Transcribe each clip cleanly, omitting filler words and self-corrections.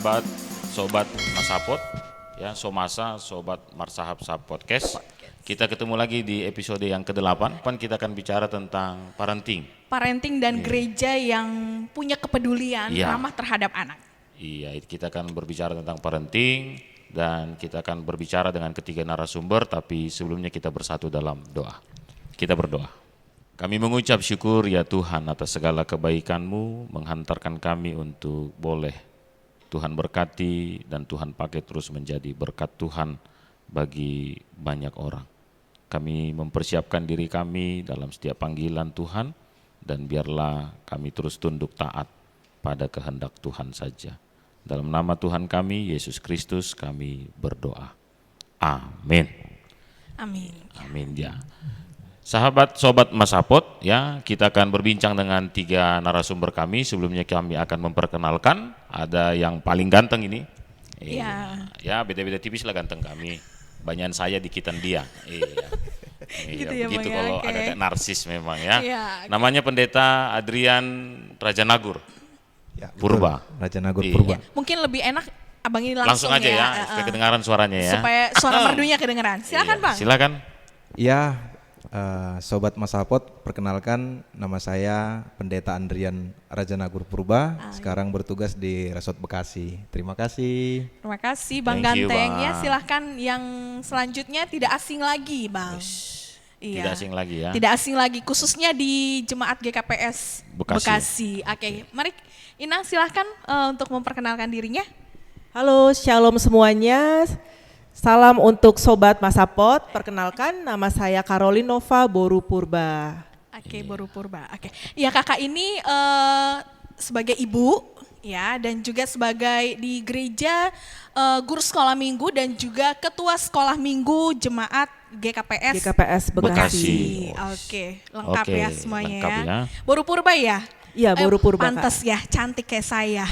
sahabat, sobat Masapot, ya Somasa, sobat Marsahab Sahab Podcast. Kita ketemu lagi di episode yang ke-8. Kita akan bicara tentang parenting. Parenting dan gereja yang punya kepedulian ramah terhadap anak. Iya, kita akan berbicara tentang parenting dan kita akan berbicara dengan ketiga narasumber, tapi sebelumnya kita bersatu dalam doa. Kita berdoa. Kami mengucap syukur ya Tuhan atas segala kebaikan-Mu, menghantarkan kami untuk boleh Tuhan berkati dan Tuhan pakai terus menjadi berkat Tuhan bagi banyak orang. Kami mempersiapkan diri kami dalam setiap panggilan Tuhan dan biarlah kami terus tunduk taat pada kehendak Tuhan saja. Dalam nama Tuhan kami, Yesus Kristus, kami berdoa. Amin. Amin. Amin ya. Sahabat sobat Masapot, ya, kita akan berbincang dengan tiga narasumber kami. Sebelumnya kami akan memperkenalkan, ada yang paling ganteng ini. Ya, beda-beda tipis lah ganteng kami. Banyakan saya, dikitan dia. Iya. Gitu ya, begitu Bang, kalau oke. agak narsis memang ya. Iya. Namanya Pendeta Adrian Rajanagur. Ya, Purba. Rajanagur Iya. Purba. Mungkin lebih enak abang ini Langsung langsung, aja ya, supaya kedengaran suaranya ya. Supaya suara merdunya kedengeran. Silakan Iya, Bang. Silakan. Ya, Sobat Masapot, perkenalkan nama saya Pendeta Andrian Rajanagur Purba. Sekarang bertugas di Resort Bekasi. Terima kasih. Terima kasih Bang Thank you, Ganteng. Bang. Ya, silahkan yang selanjutnya tidak asing lagi Bang. Iya. Tidak asing lagi ya. Tidak asing lagi, khususnya di Jemaat GKPS Bekasi. Oke, mari Inang silahkan untuk memperkenalkan dirinya. Halo, shalom semuanya. Salam untuk Sobat Masapot. Perkenalkan, nama saya Carolinova Boru Purba. Oke, Boru Purba. Oke. Ya, Kakak ini sebagai ibu ya dan juga sebagai di gereja guru sekolah minggu dan juga ketua sekolah minggu Jemaat GKPS GKPS Bekasi. Bekasi. Oke, lengkap Oke, ya semuanya lengkap ya. ya. Boru Purba ya? Iya, Boru Purba, Pantes Kak. ya, cantik kayak saya.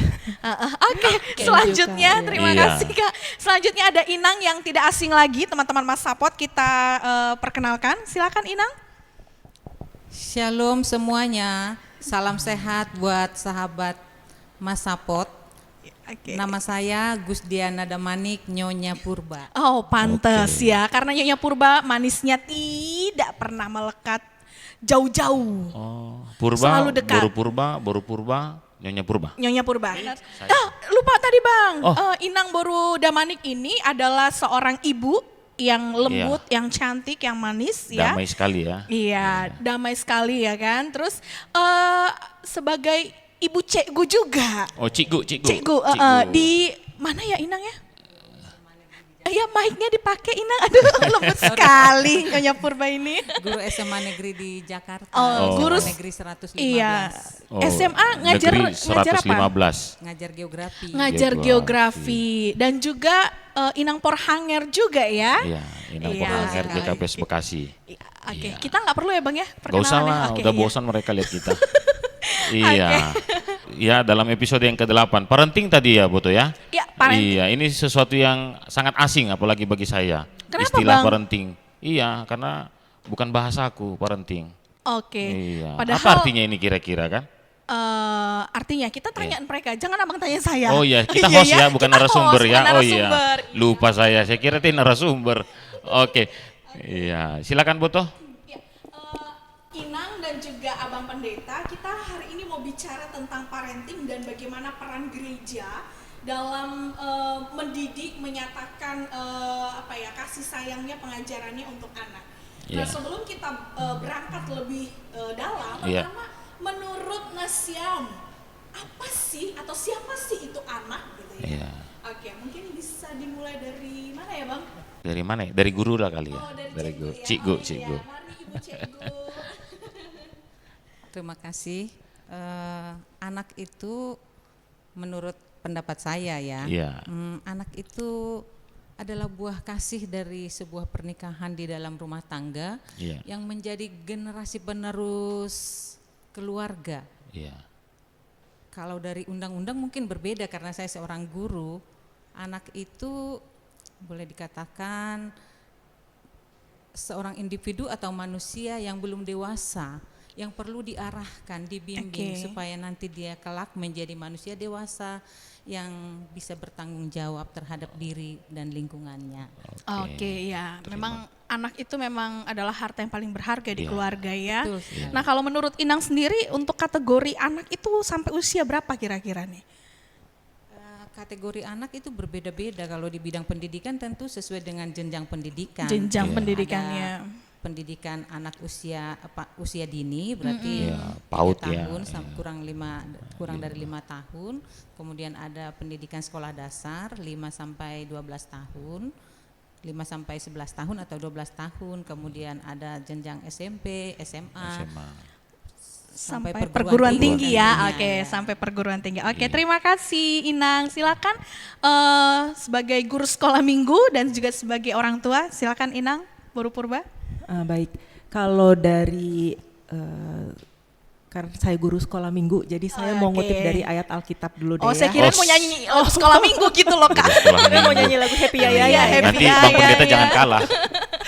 Oke, Thank selanjutnya you, Kak. terima Iya. kasih Kak. Selanjutnya ada Inang yang tidak asing lagi, teman-teman Mas Sapot kita perkenalkan. Silakan Inang. Shalom semuanya, salam sehat buat sahabat Masapot. Oke. Nama saya Gusdiana Damanik Nyonya Purba. Oh, pantes ya, karena Nyonya Purba manisnya tidak pernah melekat jauh-jauh. Oh, Purba, Selalu dekat. Boru Purba, Nyonya Purba. Nyonya Purba. Lupa tadi Bang, Oh. Inang Boru Damanik ini adalah seorang ibu yang lembut, yang cantik, yang manis ya. Damai sekali ya. Iya, damai sekali ya kan. Terus sebagai ibu cikgu juga. Oh, Cikgu. Cikgu, di mana ya Inang ya? Ya mic-nya dipakai Inang, aduh lembut sekali Nyonya Purba ini. Guru SMA Negeri di Jakarta. Oh, guru SMA Negeri 115. Iya. Oh, SMA ngajar Negeri ngajar apa? 115. Ngajar geografi. Ngajar geografi dan juga Inang Porhanger juga ya. Iya, Inang Iya. Porhanger GKPS Bekasi. Oke, kita nggak perlu ya Bang ya Gak usah perkenalannya? lah, Oke, udah iya. bosan mereka lihat kita. Iya. Ya, dalam episode yang ke-8, parenting tadi ya Boto ya. Iya, parenting. Iya, ini sesuatu yang sangat asing apalagi bagi saya. Kenapa, Istilah Bang? parenting. Iya, karena bukan bahasaku parenting. Oke. Iya. Padahal Apa artinya ini kira-kira kan? artinya kita tanyaan mereka, jangan abang tanya saya. Oh iya, kita Iya host ya, ya, bukan kita narasumber host, ya. bukan Oh iya, narasumber. lupa saya kira itu narasumber. Oke, iya, silakan Boto. Ya, Inang dan juga Abang Pendeta, kita hari ini mau bicara tentang parenting dan bagaimana peran gereja dalam mendidik, menyatakan kasih sayangnya, pengajarannya untuk anak. Nah, Iya. sebelum kita berangkat lebih dalam, Iya. pertama menurut Nasyam, apa sih atau siapa sih itu anak gitu ya? Iya. Oke, mungkin bisa dimulai dari mana ya Bang? Dari mana ya? Dari guru lah kali ya. Oh, dari Guru. ya. Cikgu, Oh, iya. cikgu. Mari Ibu Cikgu. Terima kasih. Anak itu menurut pendapat saya ya, Iya. anak itu adalah buah kasih dari sebuah pernikahan di dalam rumah tangga Iya. yang menjadi generasi penerus keluarga. Iya. Kalau dari undang-undang mungkin berbeda karena saya seorang guru. Anak itu boleh dikatakan seorang individu atau manusia yang belum dewasa, yang perlu diarahkan, dibimbing Oke. supaya nanti dia kelak menjadi manusia dewasa yang bisa bertanggung jawab terhadap diri dan lingkungannya. Oke, ya. Memang anak itu memang adalah harta yang paling berharga di Iya. keluarga ya. Betul sekali. Nah, kalau menurut Inang sendiri untuk kategori anak itu sampai usia berapa kira-kira nih? Kategori anak itu berbeda-beda. Kalau di bidang pendidikan tentu sesuai dengan jenjang pendidikan. Jenjang Iya. pendidikannya. Pendidikan anak usia dini berarti Iya, 3 PAUD ya. tahun kurang dari 5 tahun. Kemudian ada pendidikan sekolah dasar 5 sampai 12 tahun. 5 sampai 11 tahun atau 12 tahun. Kemudian ada jenjang SMP, SMA. Sampai Sampai perguruan perguruan tinggi tinggi ya. nantinya, Oke, ya. sampai perguruan tinggi. Oke, terima kasih Inang. Silakan sebagai guru sekolah minggu dan juga sebagai orang tua, silakan Inang Boru Purba. Baik, kalau dari karena saya guru sekolah minggu, jadi saya mau Oke. ngutip dari ayat Alkitab dulu deh Oh, saya ya. kira mau nyanyi lagu sekolah minggu gitu loh, Kak. Sekolah Saya mau minggu. nyanyi lagu Happy ya ya Iya, ya. Happy Nanti ya, Bang ya, Pendeta ya. jangan kalah.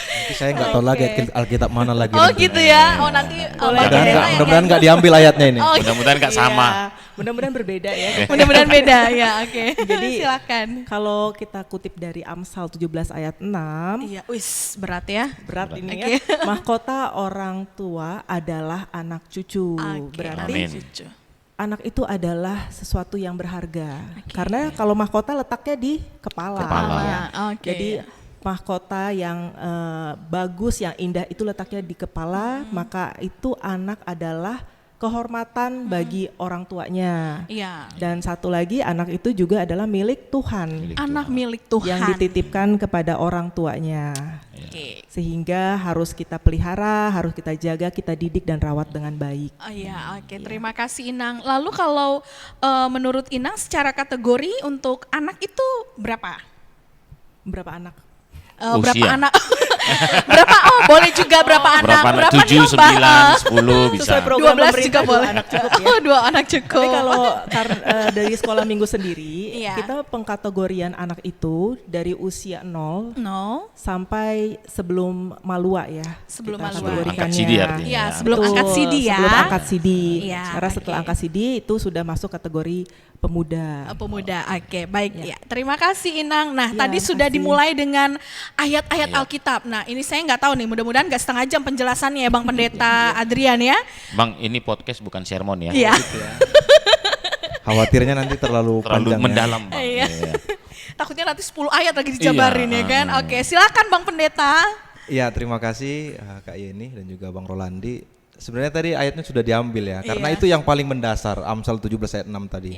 Nanti saya nggak tahu lagi Alkitab mana lagi. Oh, nanti. gitu ya. Oh, nanti Boleh. Bang Pendeta yang Mudah-mudahan nyanyi. nggak diambil ayatnya ini. Oh, Mudah-mudahan nggak Iya, sama. mudah-mudahan berbeda ya. mudah-mudahan beda ya. Oke. Jadi silakan. Kalau kita kutip dari Amsal 17 ayat 6, Iya, wis berat ya. berat ini Oke. ya. Mahkota orang tua adalah anak cucu. Oke. Berarti Amin. Cucu. anak itu adalah sesuatu yang berharga. Karena kalau mahkota letaknya di kepala. Kepala. ya. Oke. Jadi mahkota yang bagus, yang indah itu letaknya di kepala, maka itu anak adalah kehormatan bagi orang tuanya. Iya. Dan satu lagi, anak itu juga adalah milik Tuhan Milik Anak Tuhan. milik Tuhan. yang dititipkan kepada orang tuanya. Oke. Sehingga harus kita pelihara, harus kita jaga, kita didik dan rawat dengan baik. Oh iya, oke. Terima kasih Inang. Lalu kalau menurut Inang secara kategori untuk anak itu berapa? Berapa anak? Berapa Usia. anak? Berapa? Oh, boleh juga berapa anak? Berapa anak? 7, nih, Mbak? 9, 10 bisa. Sesuai program 12 juga pemerintah, dua boleh. anak cukup ya. Oh, 2 anak cukup. Tapi kalau dari sekolah minggu sendiri, Iya. kita pengkategorian anak itu dari usia 0 No, sampai sebelum malua ya. Sebelum Kita malua. kategorikannya. Angkat CD artinya. Iya, sebelum Betul, angkat CD ya. Sebelum angkat CD. Iya, Karena setelah oke. angkat CD itu sudah masuk kategori pemuda. Pemuda. Oke, baik ya. Terima kasih Inang. Nah, Ya, tadi sudah makasih. dimulai dengan ayat-ayat Iya. Alkitab. Nah, ini saya nggak tahu nih, mudah-mudahan nggak setengah jam penjelasannya ya Bang Pendeta Adrian ya. Bang, ini podcast bukan sermon ya. Iya. Khawatirnya nanti terlalu Terlalu panjang ya. mendalam, Bang. Iya. Iya. Takutnya nanti 10 ayat lagi dijabarin Iya. ya kan. Oke, silakan Bang Pendeta. Iya, terima kasih Kak Yeni dan juga Bang Rolandi. Sebenarnya tadi ayatnya sudah diambil ya, karena Iya. itu yang paling mendasar, Amsal 17 ayat 6 tadi.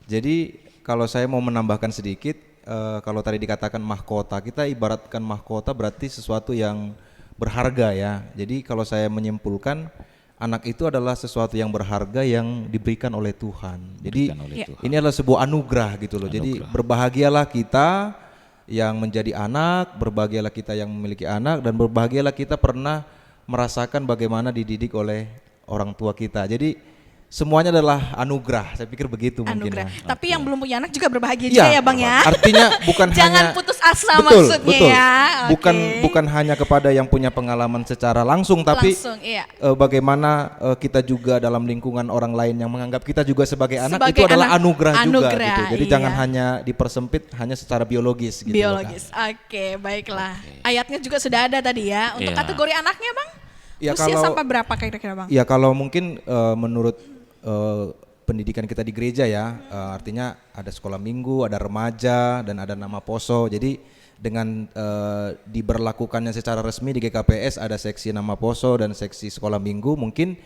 Jadi kalau saya mau menambahkan sedikit, kalau tadi dikatakan mahkota, kita ibaratkan mahkota berarti sesuatu yang berharga ya. Jadi kalau saya menyimpulkan, anak itu adalah sesuatu yang berharga yang diberikan oleh Tuhan. Jadi Diberikan oleh Iya. Tuhan. ini adalah sebuah anugerah gitu loh. Jadi berbahagialah kita yang menjadi anak, berbahagialah kita yang memiliki anak, dan berbahagialah kita pernah merasakan bagaimana dididik oleh orang tua kita. Jadi semuanya adalah anugerah. Saya pikir begitu mungkin. Anugerah. ya. Tapi yang belum punya anak juga berbahagia juga ya Bang ya. Artinya bukan Jangan hanya putus asa betul, maksudnya betul. ya. Bukan Oke. bukan hanya kepada yang punya pengalaman secara langsung, tapi Langsung, iya. bagaimana kita juga dalam lingkungan orang lain yang menganggap kita juga sebagai anak Sebagai itu adalah anak, anugerah juga anugerah, gitu. Jadi iya. jangan hanya dipersempit hanya secara biologis gitu loh, Kak. Biologis. Oke, baiklah. Ayatnya juga sudah ada tadi ya. Untuk Iya. kategori anaknya Bang? Ya, Usia kalau- sampai berapa kira-kira Bang? Ya kalau mungkin menurut pendidikan kita di gereja ya, artinya ada sekolah minggu, ada remaja, dan ada nama poso. Jadi dengan diberlakukannya secara resmi di GKPS ada seksi nama poso dan seksi sekolah minggu, mungkin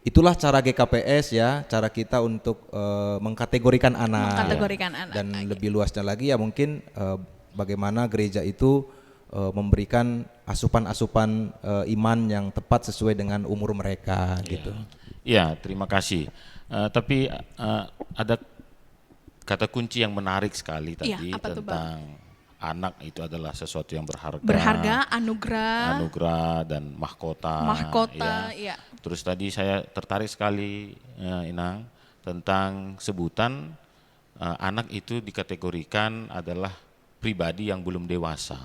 itulah cara GKPS ya, cara kita untuk mengkategorikan anak. Mengkategorikan anak, Dan oke. lebih luasnya lagi ya mungkin bagaimana gereja itu memberikan asupan-asupan iman yang tepat sesuai dengan umur mereka gitu. Ya, terima kasih. Tapi ada kata kunci yang menarik sekali Iya, tadi apa tuh, Bang? tentang anak itu adalah sesuatu yang berharga. Berharga, anugerah, Anugerah dan mahkota. mahkota, ya. iya. Terus tadi saya tertarik sekali, Inang, tentang sebutan anak itu dikategorikan adalah pribadi yang belum dewasa.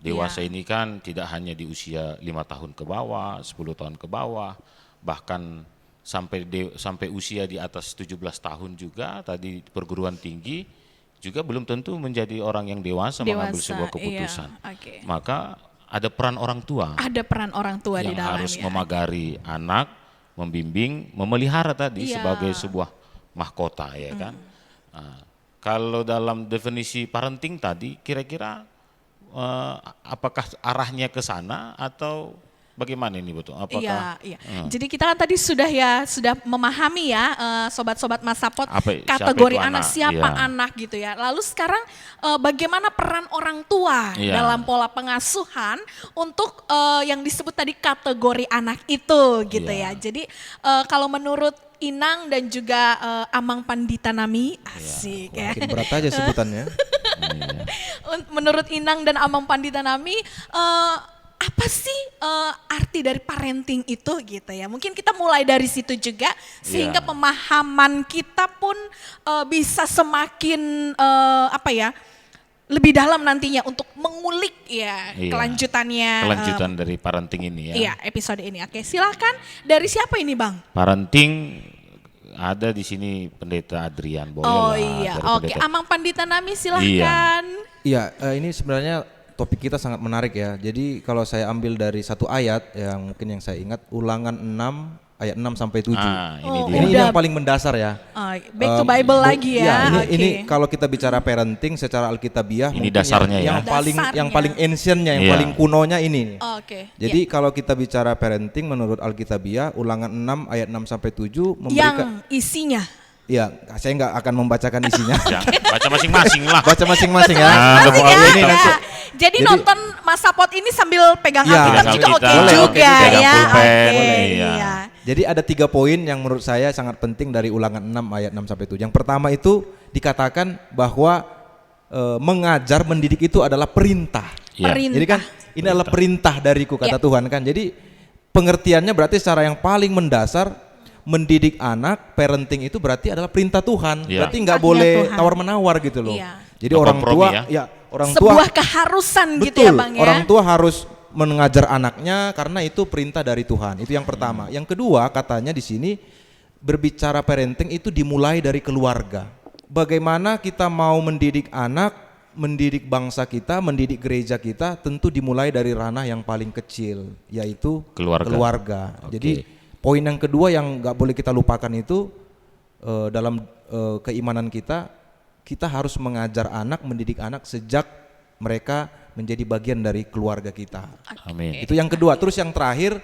Dewasa Iya. ini kan tidak hanya di usia 5 tahun ke bawah, 10 tahun ke bawah, bahkan sampai usia di atas 17 tahun juga, tadi perguruan tinggi juga belum tentu menjadi orang yang dewasa mengambil sebuah keputusan. Iya, oke. Maka ada peran orang tua Ada peran orang tua di yang dalamnya. harus memagari anak, membimbing, memelihara tadi Iya. sebagai sebuah mahkota, ya kan. Nah, kalau dalam definisi parenting tadi, kira-kira apakah arahnya ke sana atau bagaimana ini betul? Apakah Iya. Jadi kita kan tadi sudah memahami ya, sobat-sobat Masapot, siapa kategori itu anak, anak, siapa iya. anak gitu ya. Lalu sekarang bagaimana peran orang tua Iya. dalam pola pengasuhan untuk yang disebut tadi kategori anak itu gitu Iya. ya. Jadi kalau menurut Inang dan juga Amang Pandita Nami, asik ya. Makin berat aja sebutannya. Menurut Inang dan Amang Pandita Nami, apa sih arti dari parenting itu gitu ya? Mungkin kita mulai dari situ juga sehingga Iya. pemahaman kita pun bisa semakin lebih dalam nantinya untuk mengulik ya Iya. kelanjutannya. kelanjutan dari parenting ini ya? Iya, episode ini. Oke, silahkan dari siapa ini, Bang? Parenting ada di sini Pendeta Adrian, boleh Oh lah, iya, dari oke. Pendeta. Amang Pandita Nami silahkan. Iya, ini sebenarnya topik kita sangat menarik ya. Jadi kalau saya ambil dari satu ayat yang mungkin yang saya ingat, Ulangan 6 ayat 6 sampai 7. Ini Oh, dia. Ini udah. yang paling mendasar ya. Back to Bible lagi ya. Iya, Oke. ini kalau kita bicara parenting secara alkitabiah Ini mungkin dasarnya ya. yang paling yang Dasarnya. paling ancientnya, yang Iya. paling kunonya ini. Oke. Jadi kalau kita bicara parenting menurut alkitabiah Ulangan 6 ayat 6 sampai 7 ya. Yang memberikan isinya. ya, saya nggak akan membacakan isinya. Ya, baca masing-masing lah. Baca masing-masing ya. Nah, Masih Alkitab. ya, Ini ya. nanti. Jadi Jadi- nonton Masapot ini sambil pegang Ya, Alkitab pegang juga oke Alkitab, boleh, juga oke, pegang ya. pulpen, Oke, iya. iya. Jadi ada 3 poin yang menurut saya sangat penting dari Ulangan 6 ayat 6 sampai 7. Yang pertama itu dikatakan bahwa mengajar, mendidik itu adalah perintah. Ya. Perintah. Jadi kan ini adalah perintah dariku kata Ya. Tuhan kan. Jadi pengertiannya berarti secara yang paling mendasar mendidik anak, parenting itu berarti adalah perintah Tuhan. Ya. Berarti nggak Perintahnya boleh Tuhan. tawar-menawar gitu loh. Iya. Jadi Nggak orang kompromi tua ya. orang Sebuah tua keharusan gitu betul, ya, Bang ya. orang tua harus mengajar anaknya karena itu perintah dari Tuhan. Itu yang pertama. Yang kedua katanya di sini berbicara parenting itu dimulai dari keluarga. Bagaimana kita mau mendidik anak, mendidik bangsa kita, mendidik gereja kita, tentu dimulai dari ranah yang paling kecil, yaitu Keluarga. Oke. Jadi poin yang kedua yang nggak boleh kita lupakan itu dalam keimanan kita harus mengajar anak, mendidik anak sejak mereka menjadi bagian dari keluarga kita. Amin. Itu yang kedua. Terus yang terakhir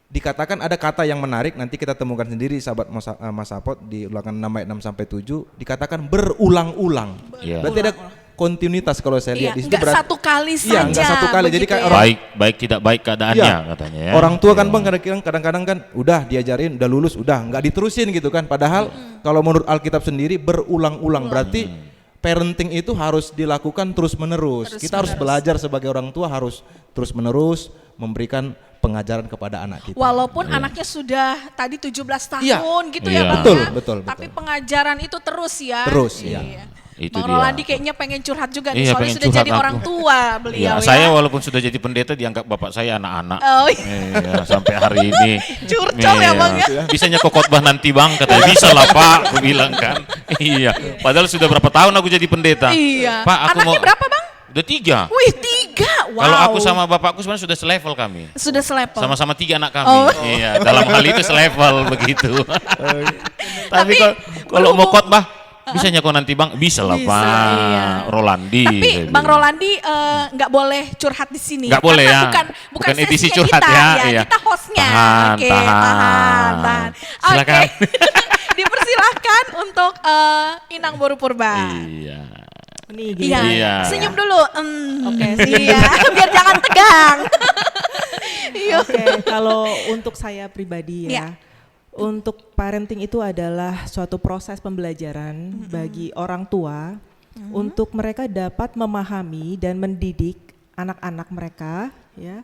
dikatakan ada kata yang menarik, nanti kita temukan sendiri sahabat Masapot di Ulangan 6 ayat 6 sampai 7, dikatakan berulang-ulang. Iya. Berarti ada kontinuitas kalau saya lihat Iya, di situ. nggak satu kali saja. Iya, nggak satu kali. Jadi begitu kayak ya. orang Baik tidak baik keadaannya Iya. katanya ya. orang tua kan Iya. Bang kadang-kadang kan udah diajarin, udah lulus, udah nggak diterusin gitu kan. Padahal kalau menurut Alkitab sendiri berulang-ulang berarti parenting itu harus dilakukan terus-menerus. Kita harus belajar sebagai orang tua harus terus-menerus memberikan pengajaran kepada anak kita. Walaupun anaknya sudah tadi 17 tahun Iya. gitu Iya. ya Bang Betul, ya. betul. Tapi pengajaran itu terus ya. Terus, iya. Itu Bang dia. Rolandi kayaknya pengen curhat juga nih, Iya, soalnya pengen sudah curhat jadi aku. orang tua beliau Ya, ya. saya walaupun sudah jadi pendeta dianggap bapak saya anak-anak. Oh, iya. Iya, sampai hari ini. Curcol ya, Bang, ya? Bisanya kok khotbah nanti Bang, katanya bisa lah Pak, aku bilang kan. Iya, padahal sudah berapa tahun aku jadi pendeta. Iya. Pak, aku Anaknya mau. berapa Bang? Udah 3. Wih 3, wow. Kalau aku sama bapakku sebenarnya sudah selevel kami. Sudah selevel. Sama-sama 3 anak kami. Oh. Iya, dalam hal itu selevel begitu. Tapi Tapi kalau mau berhubung- khotbah, bisanya kok nanti Bang? Bisa lah Bisa, Pak. iya. Rolandi. Tapi saya Bang bilang. Rolandi nggak boleh curhat di sini. Nggak boleh Karena ya. Bukan edisi sesinya curhat kita, ya. Iya. Kita hostnya. Tahan, Oke, tahan. tahan. Silakan. Oke. Dipersilahkan untuk Inang Boru Purba. Iya. Nih gini. Iya. Iya. Senyum dulu. Oke, Iya. Biar jangan tegang. Iya. Oke, kalau untuk saya pribadi Ya. ya, untuk parenting itu adalah suatu proses pembelajaran bagi orang tua untuk mereka dapat memahami dan mendidik anak-anak mereka, ya,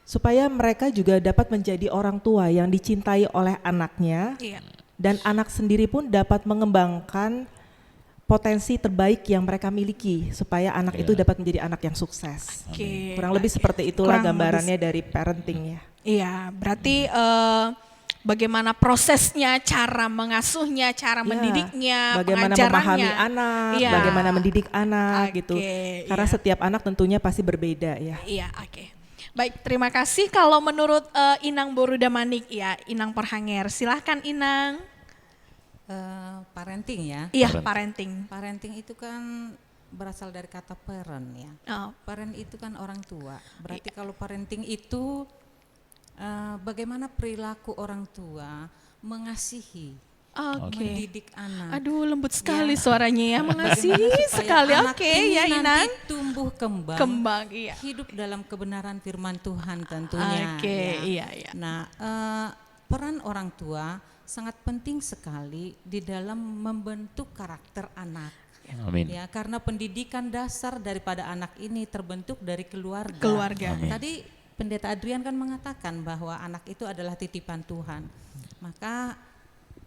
supaya mereka juga dapat menjadi orang tua yang dicintai oleh anaknya Iya. dan anak sendiri pun dapat mengembangkan potensi terbaik yang mereka miliki supaya anak itu dapat menjadi anak yang sukses. Oke. Kurang lebih seperti itulah Kurang gambarannya dari parenting ya. Iya, berarti bagaimana prosesnya, cara mengasuhnya, cara Ya, mendidiknya, bagaimana pengajarannya. memahami anak, Iya. bagaimana mendidik anak gitu. Oke, Karena iya. setiap anak tentunya pasti berbeda ya. Iya, oke. Baik, terima kasih. Kalau menurut Inang Borudamanik, ya, Inang Perhanger, silahkan Inang. Parenting ya. Iya, parenting. Parenting itu kan berasal dari kata parent ya. Oh, Parent itu kan orang tua. Berarti kalau parenting itu bagaimana perilaku orang tua mengasihi, oke. mendidik anak. Aduh, lembut sekali Ya. suaranya ya, mengasihi Bagaimana supaya sekali. anak Oke, ini ya nanti Inang. tumbuh kembang, Kembang, iya. hidup dalam kebenaran firman Tuhan tentunya. Oke, ya. iya, iya. Nah, peran orang tua sangat penting sekali di dalam membentuk karakter anak. Amin. Ya, karena pendidikan dasar daripada anak ini terbentuk dari keluarga. Keluarga. Amin. Tadi Pendeta Adrian kan mengatakan bahwa anak itu adalah titipan Tuhan. Maka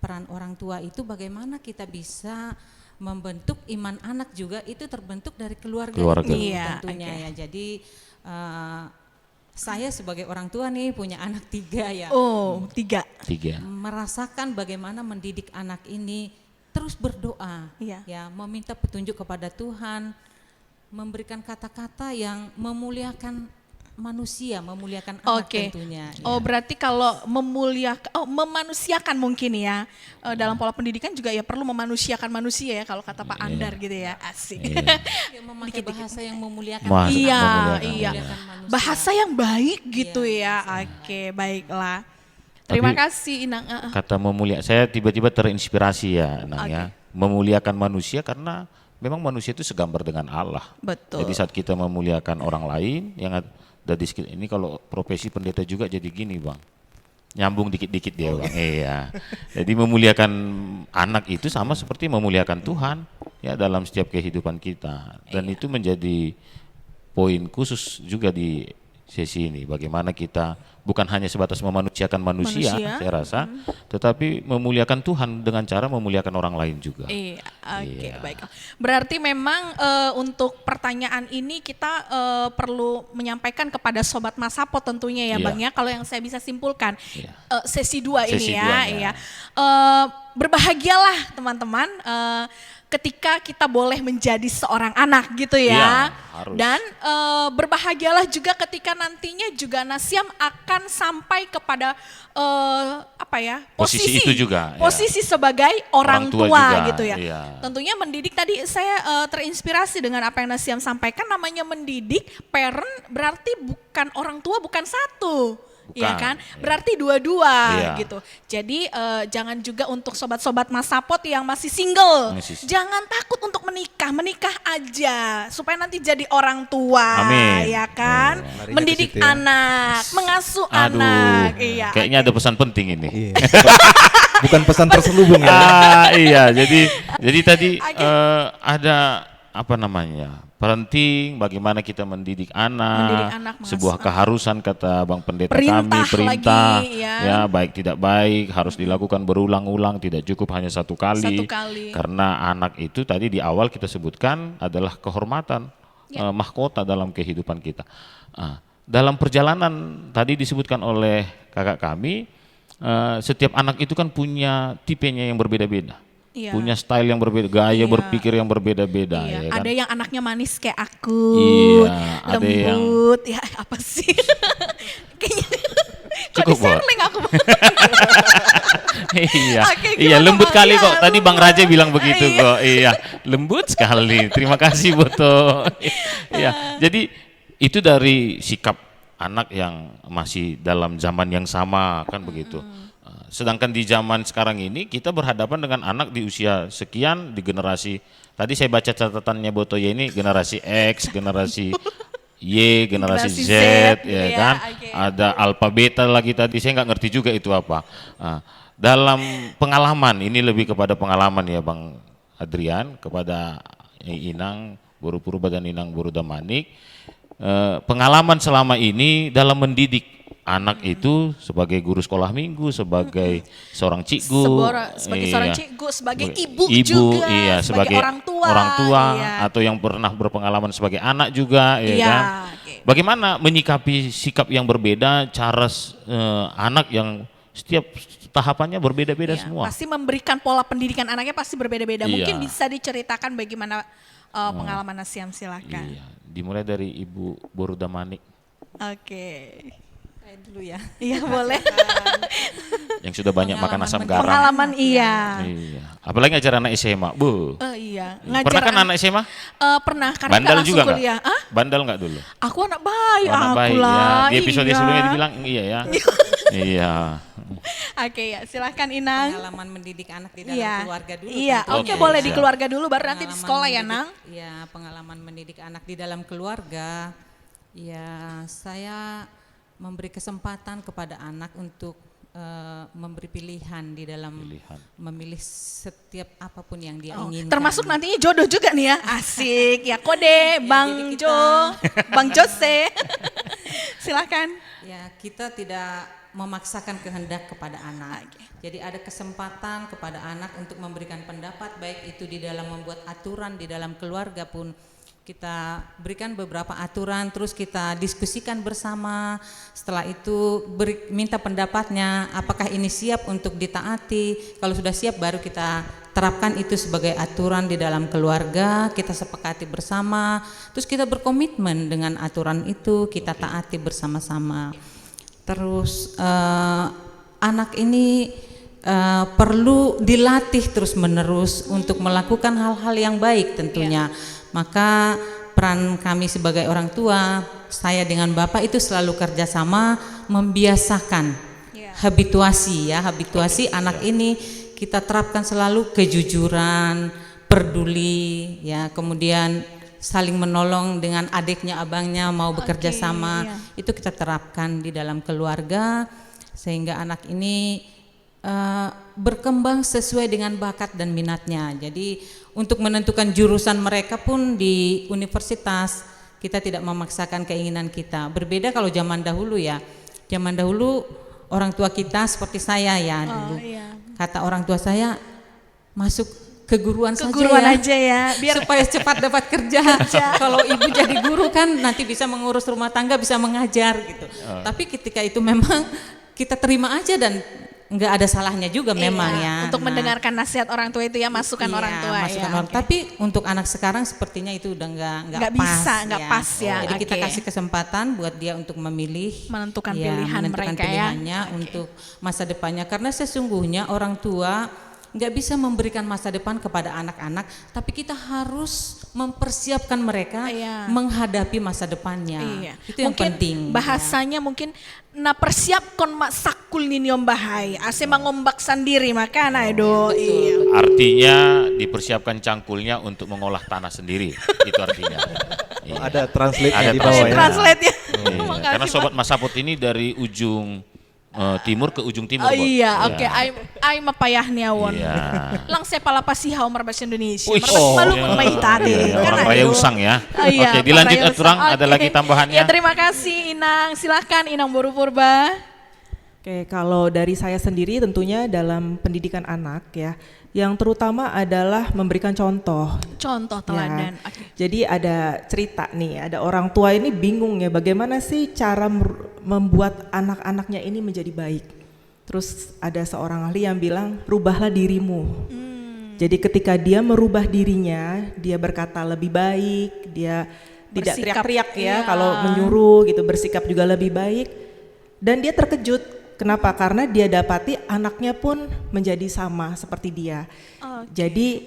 peran orang tua itu bagaimana kita bisa membentuk iman anak juga itu terbentuk dari keluarga, Keluarga. itu Iya, tentunya oke. ya. Jadi saya sebagai orang tua nih punya anak 3 ya. Oh, 3. 3. Merasakan bagaimana mendidik anak ini terus berdoa, Iya. ya, meminta petunjuk kepada Tuhan, memberikan kata-kata yang memuliakan manusia, memuliakan anak Oke. tentunya. Oh, ya. berarti kalau memanusiakan mungkin ya, dalam pola pendidikan juga ya perlu memanusiakan manusia ya kalau kata Pak Andar gitu ya, asik. Ya, memakai bahasa yang memuliakan. Mas- Tuhan, Iya, memuliakan, iya. memuliakan manusia. Bahasa yang baik gitu Iya, ya. Oke, baiklah. Terima Tapi- kasih Inang. Kata saya tiba-tiba terinspirasi ya, Nang ya. Memuliakan manusia karena memang manusia itu segambar dengan Allah. Betul. Jadi saat kita memuliakan orang lain yang ada di sekitar ini, kalau profesi pendeta juga jadi gini Bang. Nyambung dikit-dikit dia Bang. Iya. Jadi memuliakan anak itu sama seperti memuliakan Tuhan ya dalam setiap kehidupan kita. Dan itu menjadi poin khusus juga di sesi ini, bagaimana kita bukan hanya sebatas memanusiakan manusia, Manusia. saya rasa, tetapi memuliakan Tuhan dengan cara memuliakan orang lain juga. Iya, oke, Iya. baik. Berarti memang untuk pertanyaan ini kita perlu menyampaikan kepada sobat Masapo tentunya ya, Iya. Bang ya. Kalau yang saya bisa simpulkan Iya. sesi 2 ini Sesi ya, duanya. iya. Berbahagialah teman-teman ketika kita boleh menjadi seorang anak gitu ya. Iya, harus. Dan berbahagialah juga ketika nantinya juga Nasiam akan sampai kepada apa ya? Posisi itu juga, ya. Posisi sebagai orang Orang tua tua juga, gitu ya. iya. Tentunya mendidik tadi saya terinspirasi dengan apa yang Nasiam sampaikan, namanya mendidik parent berarti bukan orang tua, bukan satu. Bukan, Ya kan, iya. berarti dua-dua Iya. gitu. Jadi jangan juga untuk sobat-sobat Masapot yang masih single, Masih- jangan takut untuk menikah, menikah aja supaya nanti jadi orang tua, Amin. ya kan, Larinya ke mendidik situ ya. anak, mengasuh Aduh, anak, iya. kayaknya ada pesan penting ini. Iya. Bukan pesan terselubung ya. Iya, jadi tadi Oke. ada apa namanya, parenting, bagaimana kita mendidik Mendidik anak, anak, sebuah mengasuh keharusan kata Bang Pendeta Perintah kami, perintah, lagi, ya. ya baik tidak baik, harus dilakukan berulang-ulang, tidak cukup hanya satu kali, Satu kali. karena anak itu tadi di awal kita sebutkan adalah kehormatan, Ya. mahkota dalam kehidupan kita. Dalam perjalanan tadi disebutkan oleh kakak kami, setiap anak itu kan punya tipenya yang berbeda-beda. Iya. Punya style yang berbeda, gaya Iya. berpikir yang berbeda-beda, Iya, ya kan? ada yang anaknya manis kayak aku, Iya, ada yang- lembut, ya apa sih? Kayaknya kok Cukup, Bo. diseling aku. Iya, Oke, iya gimana, lembut Bang? kali Iya, kok. Tadi Bang lembut. Raja bilang begitu Iya. kok. Iya, lembut sekali. Terima kasih Boto. Iya, jadi itu dari sikap anak yang masih dalam zaman yang sama kan begitu. Sedangkan di zaman sekarang ini kita berhadapan dengan anak di usia sekian, di generasi, tadi saya baca catatannya Boto ya, ini generasi X, generasi Y, generasi Generasi Z, Z, ya iya, kan? oke. Ada alfa beta lagi tadi, saya nggak ngerti juga itu apa. Dalam pengalaman, ini lebih kepada pengalaman ya Bang Adrian, kepada Inang Boru Purba dan Inang Boru Damanik, pengalaman selama ini dalam mendidik anak itu sebagai guru sekolah minggu, sebagai seorang cikgu, Sebagai seorang iya. cikgu, sebagai Sebagai ibu juga, iya, sebagai orang tua, iya. atau yang pernah berpengalaman sebagai anak juga, ya Iya, kan? oke. Bagaimana menyikapi sikap yang berbeda, cara anak yang setiap tahapannya berbeda-beda Iya, semua. pasti memberikan pola pendidikan anaknya pasti berbeda-beda. Mungkin Iya. bisa diceritakan bagaimana pengalaman Siam, silakan. Iya, dimulai dari Ibu Boruda Manik Oke. Saya dulu ya. Iya boleh. yang sudah banyak makan Pengalaman asam mendidik. garam. Pengalaman iya. Iya, apalagi ngajar anak SMA, Bu. Iya. Pernah kan anak SMA? Pernah karena Bandel nggak langsung juga nggak? kuliah. Ah? Bandel nggak dulu? Aku anak baik, Oh, anak aku baik lah. ya. Di episode iya. sebelumnya dibilang iya ya. Iya. Oke ya, silahkan Inang. Pengalaman mendidik anak di dalam Iya. keluarga dulu. Iya, tentunya oke Oke, boleh di siap. keluarga dulu baru nanti di Pengalaman sekolah ya, mendidik- Nang. Iya, pengalaman mendidik anak di dalam keluarga. Ya, saya memberi kesempatan kepada anak untuk memberi pilihan di dalam Pilihan. memilih setiap apapun yang dia Oh, inginkan. termasuk nantinya jodoh juga nih ya. Asik. Ya kode Bang jadi Jo, Bang Jose. Silahkan. Ya, kita tidak memaksakan kehendak kepada anak. Jadi ada kesempatan kepada anak untuk memberikan pendapat, baik itu di dalam membuat aturan di dalam keluarga pun kita berikan beberapa aturan, terus kita diskusikan bersama. Setelah itu minta pendapatnya, apakah ini siap untuk ditaati. Kalau sudah siap baru kita terapkan itu sebagai aturan di dalam keluarga, kita sepakati bersama, terus kita berkomitmen dengan aturan itu, kita taati bersama-sama. Terus anak ini perlu dilatih terus-menerus untuk melakukan hal-hal yang baik tentunya. Maka peran kami sebagai orang tua, saya dengan Bapak itu selalu kerjasama membiasakan habituasi anak ini kita terapkan selalu kejujuran, peduli, ya, kemudian saling menolong dengan adiknya, abangnya mau bekerja sama, itu kita terapkan di dalam keluarga sehingga anak ini berkembang sesuai dengan bakat dan minatnya. Jadi untuk menentukan jurusan mereka pun di universitas kita tidak memaksakan keinginan kita. Berbeda kalau zaman dahulu ya. Zaman dahulu orang tua kita seperti saya ya dulu. Iya. Kata orang tua saya masuk keguruan Keguruan saja aja ya. Biar supaya cepat dapat kerja. Kalau ibu jadi guru kan nanti bisa mengurus rumah tangga, bisa mengajar gitu. Tapi ketika itu memang kita terima aja dan nggak ada salahnya juga memang ya. Untuk Nah, mendengarkan nasihat orang tua itu ya, masukan iya, orang tua masukan ya. orang. Oke. Tapi untuk anak sekarang sepertinya itu udah nggak pas. bisa, nggak pas ya. Jadi kita Oke. kasih kesempatan buat dia untuk memilih, Menentukan ya, pilihan menentukan mereka ya. pilihannya Oke. untuk masa depannya. Karena sesungguhnya orang tua nggak bisa memberikan masa depan kepada anak-anak, tapi kita harus mempersiapkan mereka Iya. menghadapi masa depannya. Iya. Itu yang mungkin penting. bahasanya mungkin na persiapkan mak sakul niniom bahai ase mangombak sendiri makana do. Iya. Artinya dipersiapkan cangkulnya untuk mengolah tanah sendiri. Itu artinya. Iya. Ada translate Ada di Boleh bawah ya. translate ya. Iya, Makasih, karena Pak. sobat Masaput ini dari ujung timur ke ujung timur. Oh Bot. iya, oke. Ai mapayahnya won. Iya. Lang saya pala pasihau merbahasa Indonesia. Wih, Merbahasa oh, malu iya. maitade. Iya, Kan orang raya ayo. usang ya. Oh, iya, Oke, dilanjut Pak Raya Aturang, Usang. ada Oke. lagi tambahannya? Ya terima kasih Inang. Silahkan Inang Boru Purba. Oke, kalau dari saya sendiri tentunya dalam pendidikan anak ya, yang terutama adalah memberikan contoh. Contoh Ya. teladan. Oke. Jadi ada cerita nih, ada orang tua ini bingung ya bagaimana sih cara membuat anak-anaknya ini menjadi baik. Terus ada seorang ahli yang bilang, rubahlah dirimu. Jadi ketika dia merubah dirinya, dia berkata lebih baik, dia tidak Bersikap, teriak-teriak ya iya. kalau menyuruh gitu, bersikap juga lebih baik. Dan dia terkejut. Kenapa? Karena dia dapati anaknya pun menjadi sama seperti dia. Jadi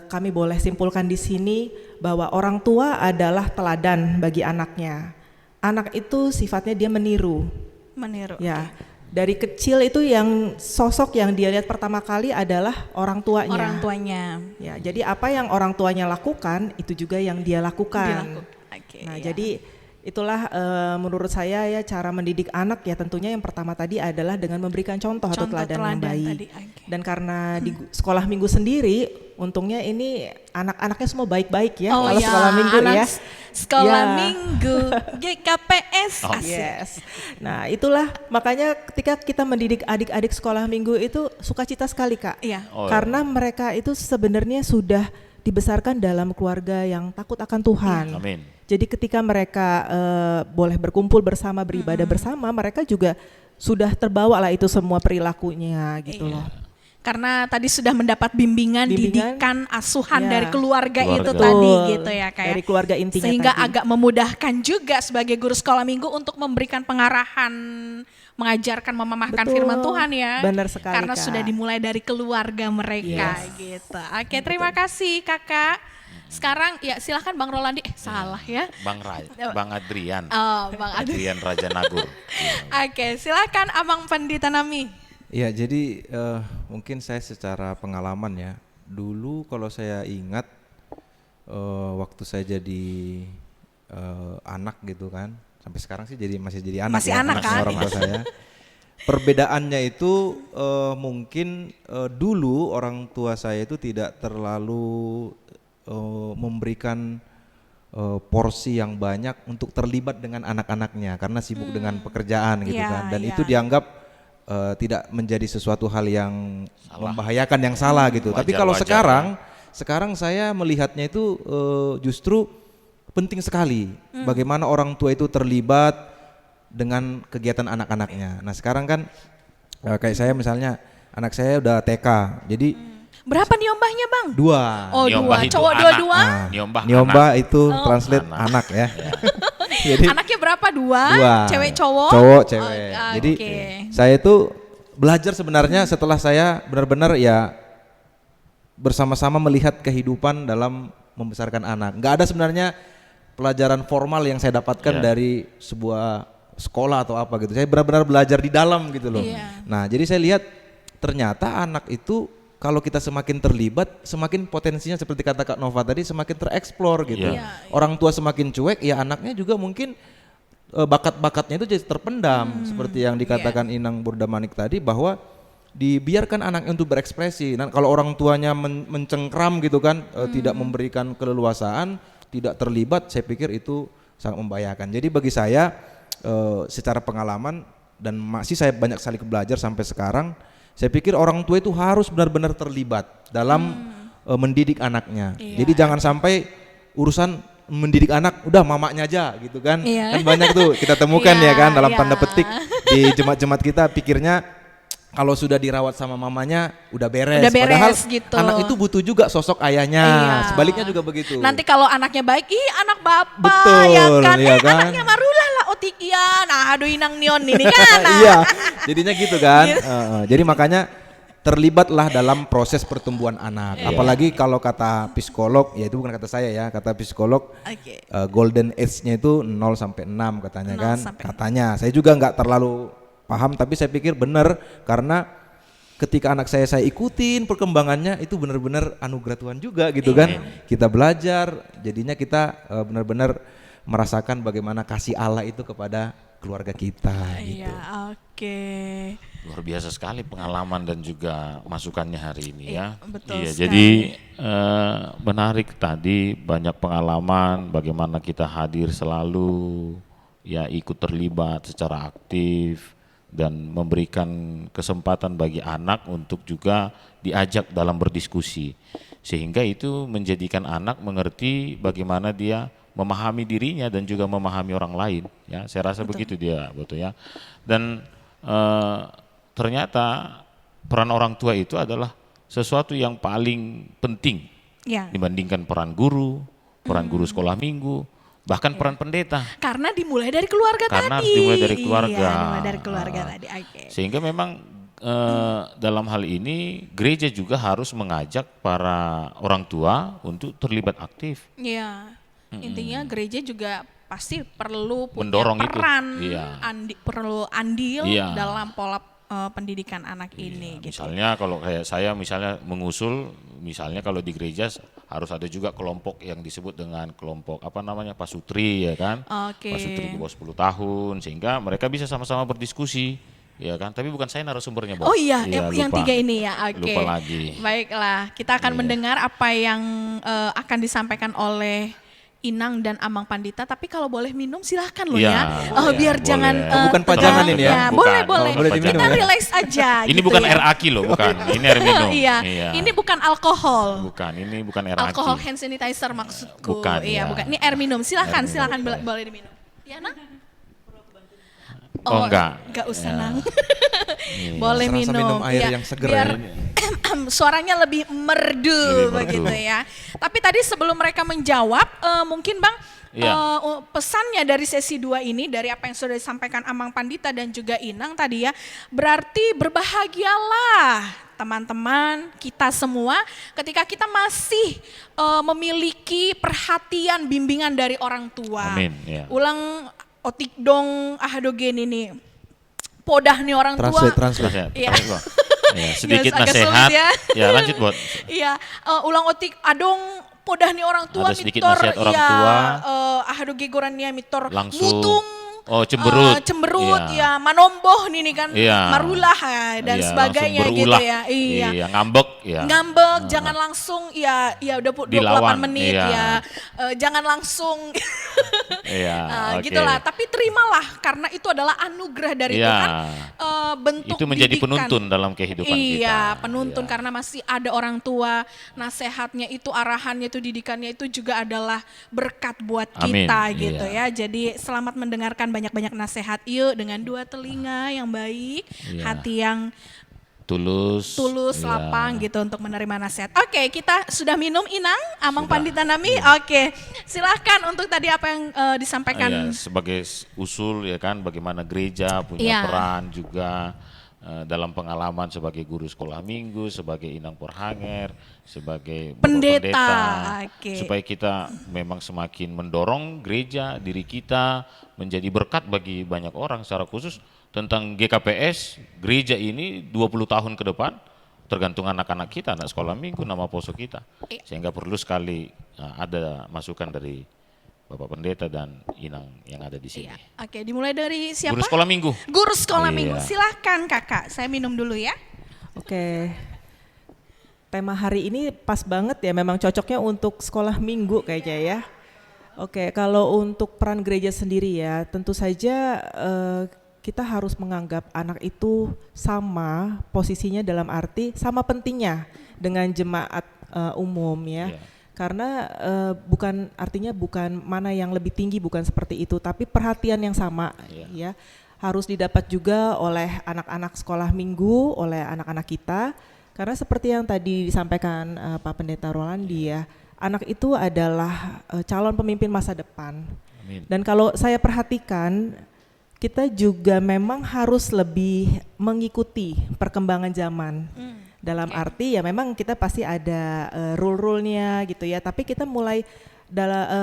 kami boleh simpulkan di sini bahwa orang tua adalah teladan bagi anaknya. Anak itu sifatnya dia meniru. Meniru. Ya, dari kecil itu yang sosok yang dia lihat pertama kali adalah orang tuanya. Orang tuanya. Ya, jadi apa yang orang tuanya lakukan itu juga yang dia lakukan. Oke. Nah, iya. jadi itulah menurut saya ya cara mendidik anak ya tentunya yang pertama tadi adalah dengan memberikan contoh atau Contoh teladan yang teladan baik. tadi, oke. Dan karena di sekolah minggu sendiri, untungnya ini anak-anaknya semua baik-baik ya kalau sekolah minggu anak ya. Sekolah Ya. minggu GKPS. Oh. Asik. Yes. Nah, itulah makanya ketika kita mendidik adik-adik sekolah minggu itu sukacita sekali, Kak. Iya. Oh, Karena mereka itu sebenarnya sudah dibesarkan dalam keluarga yang takut akan Tuhan. Amin. Jadi ketika mereka boleh berkumpul bersama, beribadah bersama, mereka juga sudah terbawa lah itu semua perilakunya gitu Iya. loh. Karena tadi sudah mendapat bimbingan, Bimbingan, didikan, asuhan ya. dari keluarga itu Keluarga. tadi Betul, gitu ya kayak. dari keluarga intinya Sehingga tadi. agak memudahkan juga sebagai guru sekolah minggu untuk memberikan pengarahan, mengajarkan, memamahkan Betul, firman Tuhan ya. benar sekali, Karena Kak. sudah dimulai dari keluarga mereka gitu. Oke, terima kasih Kakak. Sekarang ya silahkan Bang Rolandi, salah ya. Bang Adrian. Oh, Bang Adi. Adrian Raja Nagur. Oke, silakan Abang Pendeta Nami. Ya, jadi mungkin saya secara pengalaman ya, dulu kalau saya ingat waktu saya jadi anak gitu kan, sampai sekarang sih masih jadi anak, Masih ya, anak sama kan? orang tua saya. Perbedaannya itu mungkin dulu orang tua saya itu tidak terlalu memberikan porsi yang banyak untuk terlibat dengan anak-anaknya karena sibuk dengan pekerjaan gitu Iya, kan, dan iya. itu dianggap tidak menjadi sesuatu hal yang membahayakan yang salah gitu. Tapi kalau Wajar-wajar sekarang saya melihatnya itu justru penting sekali bagaimana orang tua itu terlibat dengan kegiatan anak-anaknya. Nah sekarang kan kayak saya misalnya anak saya udah TK, jadi Berapa niombahnya Bang? 2. Oh Niombah 2, itu cowok anak. dua-dua. Niombah itu translate anak ya. Jadi Anaknya berapa? 2? 2. Cewek cowok? Cowok cewek. Oh, Jadi oke. saya itu belajar sebenarnya setelah saya benar-benar ya bersama-sama melihat kehidupan dalam membesarkan anak. Nggak ada sebenarnya pelajaran formal yang saya dapatkan Iya. dari sebuah sekolah atau apa gitu. Saya benar-benar belajar di dalam gitu loh. Iya. Nah, jadi saya lihat ternyata anak itu kalau kita semakin terlibat, semakin potensinya seperti kata Kak Nova tadi semakin tereksplor gitu. Iya. Orang tua semakin cuek, ya anaknya juga mungkin bakat-bakatnya itu jadi terpendam seperti yang dikatakan Inang Burdamanik tadi bahwa dibiarkan anaknya untuk berekspresi. Nah, kalau orang tuanya mencengkram gitu kan, tidak memberikan keleluasaan, tidak terlibat, saya pikir itu sangat membahayakan. Jadi bagi saya secara pengalaman dan masih saya banyak sekali belajar sampai sekarang, saya pikir orang tua itu harus benar-benar terlibat dalam mendidik anaknya. Iya. Jadi jangan sampai urusan mendidik anak udah mamanya aja gitu kan. Iya. Kan banyak tuh kita temukan Iya, ya kan dalam iya. tanda petik di jemaat-jemaat kita pikirnya kalau sudah dirawat sama mamanya udah beres. Udah beres Padahal gitu. anak itu butuh juga sosok ayahnya. Iya. Sebaliknya juga begitu. Nanti kalau anaknya baik, ih anak bapak Betul, ya kan. ya kan? Anaknya Marula lah otikian. Nah, aduh inang nion ini kan. Nah. Iya, jadinya gitu kan. Jadi makanya terlibatlah dalam proses pertumbuhan anak. Iya. Apalagi kalau kata psikolog, ya itu bukan kata saya ya, kata psikolog Oke. golden age-nya itu 0 sampai 6 katanya 0 kan. sampai 6. Katanya, saya juga nggak terlalu paham tapi saya pikir benar karena ketika anak saya ikutin perkembangannya itu benar-benar anugerah Tuhan juga gitu kan. Kita belajar, jadinya kita benar-benar merasakan bagaimana kasih Allah itu kepada keluarga kita gitu. Iya, oke. Luar biasa sekali pengalaman dan juga masukannya hari ini ya. Betul Iya, sekali. jadi menarik tadi banyak pengalaman bagaimana kita hadir selalu ya ikut terlibat secara aktif dan memberikan kesempatan bagi anak untuk juga diajak dalam berdiskusi sehingga itu menjadikan anak mengerti bagaimana dia memahami dirinya dan juga memahami orang lain ya. Saya rasa begitu dia betul ya. Dan ternyata peran orang tua itu adalah sesuatu yang paling penting Ya. dibandingkan peran guru sekolah minggu, bahkan peran pendeta. Karena dimulai dari keluarga Karena tadi. harus dimulai dari keluarga. Iya, dimulai dari keluarga tadi. Oke. Sehingga memang dalam hal ini gereja juga harus mengajak para orang tua untuk terlibat aktif. Iya. Intinya gereja juga pasti perlu punya Mendorong itu. peran, Iya. perlu andil Iya. dalam pola pendidikan anak ini gitu. Misalnya kalau kayak saya misalnya mengusul, misalnya kalau di gereja harus ada juga kelompok yang disebut dengan kelompok apa namanya pasutri ya kan. Oke. Pasutri di bawah 10 tahun sehingga mereka bisa sama-sama berdiskusi ya kan. Tapi bukan saya narasumbernya Bos. Oh iya, Iya, yang lupa. 3 ini ya. Oke. Lupa lagi. Baiklah, kita akan Iya. mendengar apa yang akan disampaikan oleh Inang dan Amang Pandita, tapi kalau boleh minum silahkan loh Iya, ya. boleh, Biar boleh. jangan Oh, bukan pajangan ini ya? Bukan, Boleh, boleh. boleh diminum Kita ya? relax aja. Ini gitu bukan ya. air aki loh, bukan. Ini air minum. Iya. Ini bukan alkohol. Bukan, ini bukan air Alkohol aki. hand sanitizer maksudku. Bukan, iya, ya. bukan. Ini air minum. Silakan, Air minum. silakan boleh diminum. Ya, Nak? Oh, enggak. Enggak usah Ya. Nang. Iya. Boleh Serasa minum air ya, yang seger biar ya. suaranya lebih merdu Lebih merdu. begitu ya. Tapi tadi sebelum mereka menjawab, mungkin Bang, Iya. pesannya dari sesi 2 ini, dari apa yang sudah disampaikan Amang Pandita dan juga Inang tadi ya, berarti berbahagialah teman-teman kita semua ketika kita masih memiliki perhatian bimbingan dari orang tua. Amin, ya. Ulang otik dong ahadogen ini. Podah nih orang tua. Translate. Iya. Ya, sedikit agak sulit nasihat. ya. Ya, lanjut buat. Iya, ulang otik adong podah nih orang tua Ada sedikit mitor nasihat orang ya, tua. ahado gegorannya mitor Langsung. mutung. Oh, cemberut. Cemberut Iya. ya, manomboh nih kan, Iya. marulah ya, dan Iya, sebagainya langsung gitu berulah. ya. Iya. Iya, ngambek ya. Ngambek, jangan langsung ya udah 28 Dilawan, menit iya. ya. Jangan langsung Iya, oke. gitulah, tapi terimalah karena itu adalah anugerah dari Iya. Tuhan, bentuk Itu menjadi didikan. penuntun dalam kehidupan kita. Iya, penuntun Iya. karena masih ada orang tua, nasihatnya itu, arahannya itu, didikannya itu juga adalah berkat buat Amin, kita gitu iya. ya. Jadi selamat mendengarkan banyak-banyak nasihat yuk dengan 2 telinga yang baik, Iya. hati yang Tulus. tulus, Iya. lapang gitu untuk menerima nasihat. Oke, kita sudah minum Inang, Amang Sudah. Pandita Nami. Oke, silahkan untuk tadi apa yang disampaikan. Ya, sebagai usul ya kan, bagaimana gereja punya Iya. peran juga dalam pengalaman sebagai guru sekolah minggu, sebagai inang porhanger, sebagai bapak Pendeta, oke. supaya kita memang semakin mendorong gereja, diri kita menjadi berkat bagi banyak orang, secara khusus tentang GKPS, gereja ini 20 tahun ke depan tergantung anak-anak kita, anak sekolah minggu, nama poso kita. Iya. Sehingga perlu sekali ada masukan dari Bapak Pendeta dan Inang yang ada di sini. Iya. Oke, dimulai dari siapa? Guru sekolah minggu. Guru sekolah Iya. minggu. Silahkan Kakak, saya minum dulu ya. Oke. Tema hari ini pas banget ya, memang cocoknya untuk sekolah minggu kayaknya ya. Oke, kalau untuk peran gereja sendiri ya, tentu saja kita harus menganggap anak itu sama posisinya, dalam arti sama pentingnya dengan jemaat umum ya. Iya. Karena artinya bukan mana yang lebih tinggi, bukan seperti itu, tapi perhatian yang sama ya harus didapat juga oleh anak-anak sekolah minggu, oleh anak-anak kita. Karena seperti yang tadi disampaikan Pak Pendeta Rolandi ya, anak itu adalah calon pemimpin masa depan. Amin. Dan kalau saya perhatikan, kita juga memang harus lebih mengikuti perkembangan zaman. Dalam arti ya memang kita pasti ada rule-rule-nya gitu ya, tapi kita mulai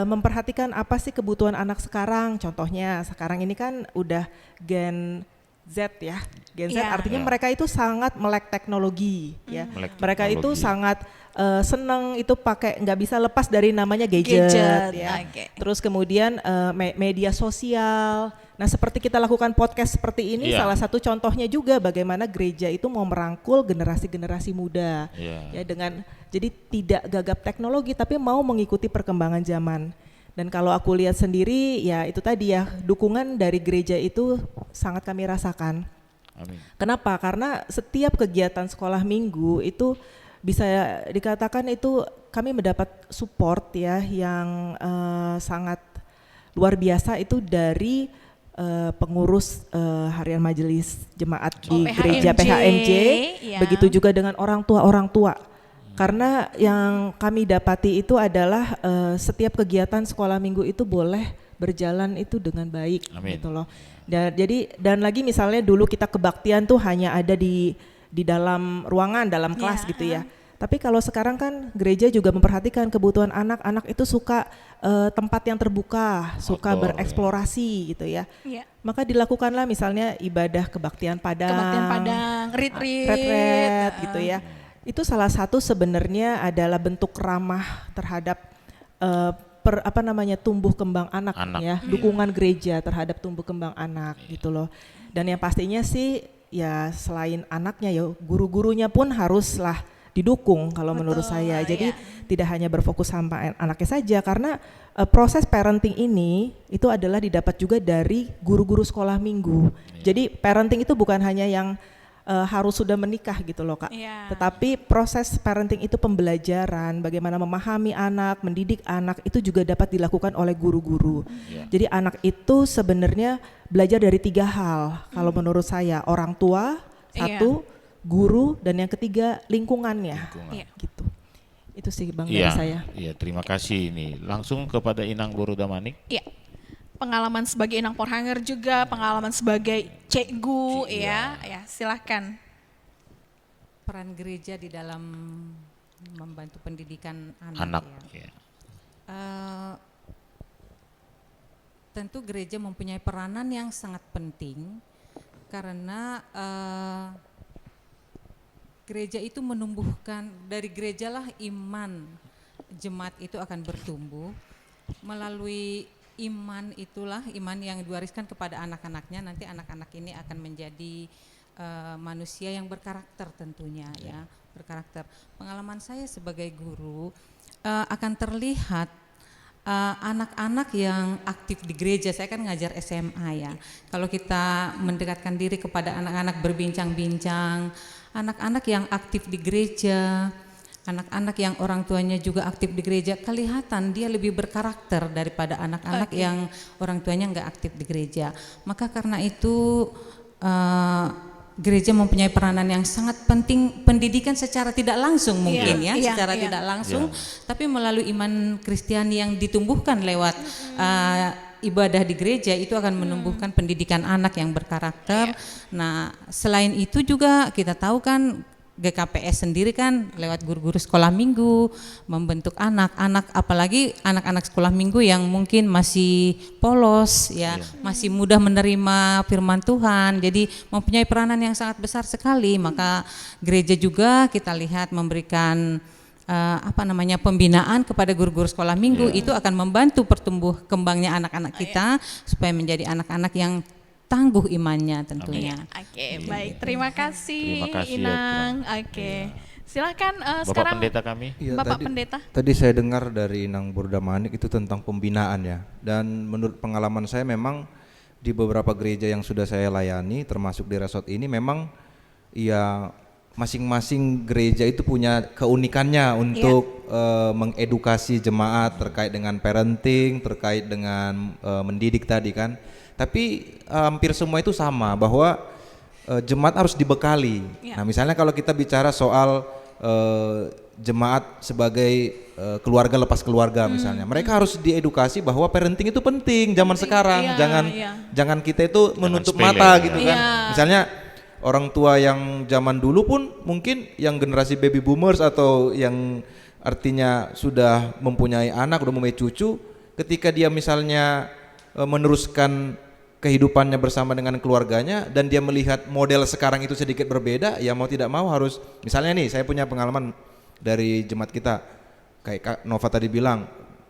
memperhatikan apa sih kebutuhan anak sekarang. Contohnya sekarang ini kan udah Gen Z ya. Gen Z Iya. artinya Iya. mereka itu sangat melek teknologi ya. Melek Mereka itu teknologi. sangat seneng itu pakai, nggak bisa lepas dari namanya gadget, ya. oke. Terus kemudian media sosial. Nah, seperti kita lakukan podcast seperti ini, Iya. salah satu contohnya juga bagaimana gereja itu mau merangkul generasi-generasi muda. Iya. Ya, jadi tidak gagap teknologi tapi mau mengikuti perkembangan zaman. Dan kalau aku lihat sendiri ya itu tadi ya, dukungan dari gereja itu sangat kami rasakan. Amin. Kenapa? Karena setiap kegiatan sekolah minggu itu bisa dikatakan itu kami mendapat support ya yang sangat luar biasa itu dari pengurus harian majelis jemaat di gereja PHMJ, ya. begitu juga dengan orang tua. Karena yang kami dapati itu adalah setiap kegiatan sekolah minggu itu boleh berjalan itu dengan baik. Amin. Gitu loh. Dan lagi misalnya dulu kita kebaktian tuh hanya ada di dalam ruangan, dalam kelas gitu ya. Tapi kalau sekarang kan gereja juga memperhatikan kebutuhan anak-anak itu suka tempat yang terbuka, suka Outdoor, bereksplorasi gitu ya. Iya. Maka dilakukanlah misalnya ibadah kebaktian Padang, Kebaktian Padang, retreat, retret gitu ya. Itu salah satu sebenarnya adalah bentuk ramah terhadap tumbuh kembang anak. Ya, dukungan gereja terhadap tumbuh kembang anak gitu loh. Dan yang pastinya sih ya selain anaknya ya guru-gurunya pun haruslah didukung kalau menurut saya. Jadi tidak hanya berfokus sama anaknya saja, karena proses parenting ini itu adalah didapat juga dari guru-guru sekolah minggu. Jadi parenting itu bukan hanya yang harus sudah menikah gitu loh Kak. Iya. Tetapi proses parenting itu pembelajaran, bagaimana memahami anak, mendidik anak itu juga dapat dilakukan oleh guru-guru. Iya. Jadi anak itu sebenarnya belajar dari 3 hal. Kalau menurut saya, orang tua, Iya. 1, guru, dan yang ketiga lingkungannya. Lingkungan. Iya. Gitu. Itu sih Bang Iya, dari saya. iya, terima kasih ini. Langsung kepada Inang Borudamanik. Iya. Pengalaman sebagai inang porhanger juga, pengalaman sebagai cikgu, ya, ya silahkan. Peran gereja di dalam membantu pendidikan Anak. ya. Ya. Tentu gereja mempunyai peranan yang sangat penting karena gereja itu menumbuhkan, dari gerejalah iman jemaat itu akan bertumbuh. Melalui iman itulah, iman yang diwariskan kepada anak-anaknya, nanti anak-anak ini akan menjadi manusia yang berkarakter tentunya ya, berkarakter. Pengalaman saya sebagai guru akan terlihat anak-anak yang aktif di gereja. Saya kan ngajar SMA ya. Kalau kita mendekatkan diri kepada anak-anak, berbincang-bincang, anak-anak yang aktif di gereja, anak-anak yang orang tuanya juga aktif di gereja, kelihatan dia lebih berkarakter daripada anak-anak yang orang tuanya nggak aktif di gereja. Maka karena itu gereja mempunyai peranan yang sangat penting, pendidikan secara tidak langsung mungkin secara tidak langsung, tapi melalui iman Kristiani yang ditumbuhkan lewat ibadah di gereja itu akan menumbuhkan pendidikan anak yang berkarakter. Nah, selain itu juga kita tahu kan GKPS sendiri kan lewat guru-guru sekolah minggu membentuk anak-anak, apalagi anak-anak sekolah minggu yang mungkin masih polos ya, masih mudah menerima firman Tuhan, jadi mempunyai peranan yang sangat besar sekali. Maka gereja juga kita lihat memberikan pembinaan kepada guru-guru sekolah minggu, itu akan membantu pertumbuh kembangnya anak-anak kita supaya menjadi anak-anak yang tangguh imannya tentunya. Oke, baik. Terima kasih, Terima kasih ya, Inang. Oke. Silahkan Bapak sekarang Pendeta kami. Iya, Bapak tadi- Pendeta. Tadi saya dengar dari Inang Borudamanik itu tentang pembinaan ya. Dan menurut pengalaman saya memang di beberapa gereja yang sudah saya layani, termasuk di resort ini, memang ya masing-masing gereja itu punya keunikannya untuk mengedukasi jemaat terkait dengan parenting, terkait dengan mendidik tadi kan. Tapi hampir semua itu sama, bahwa jemaat harus dibekali. Nah, misalnya kalau kita bicara soal jemaat sebagai keluarga lepas keluarga misalnya, mereka harus diedukasi bahwa parenting itu penting zaman sekarang. Jangan kita itu menutup sepele, mata ya. gitu kan. Misalnya orang tua yang zaman dulu pun mungkin yang generasi baby boomers atau yang artinya sudah mempunyai anak, udah mempunyai cucu, ketika dia misalnya meneruskan kehidupannya bersama dengan keluarganya dan dia melihat model sekarang itu sedikit berbeda, ya mau tidak mau harus, misalnya nih saya punya pengalaman dari jemaat kita, kayak Kak Nova tadi bilang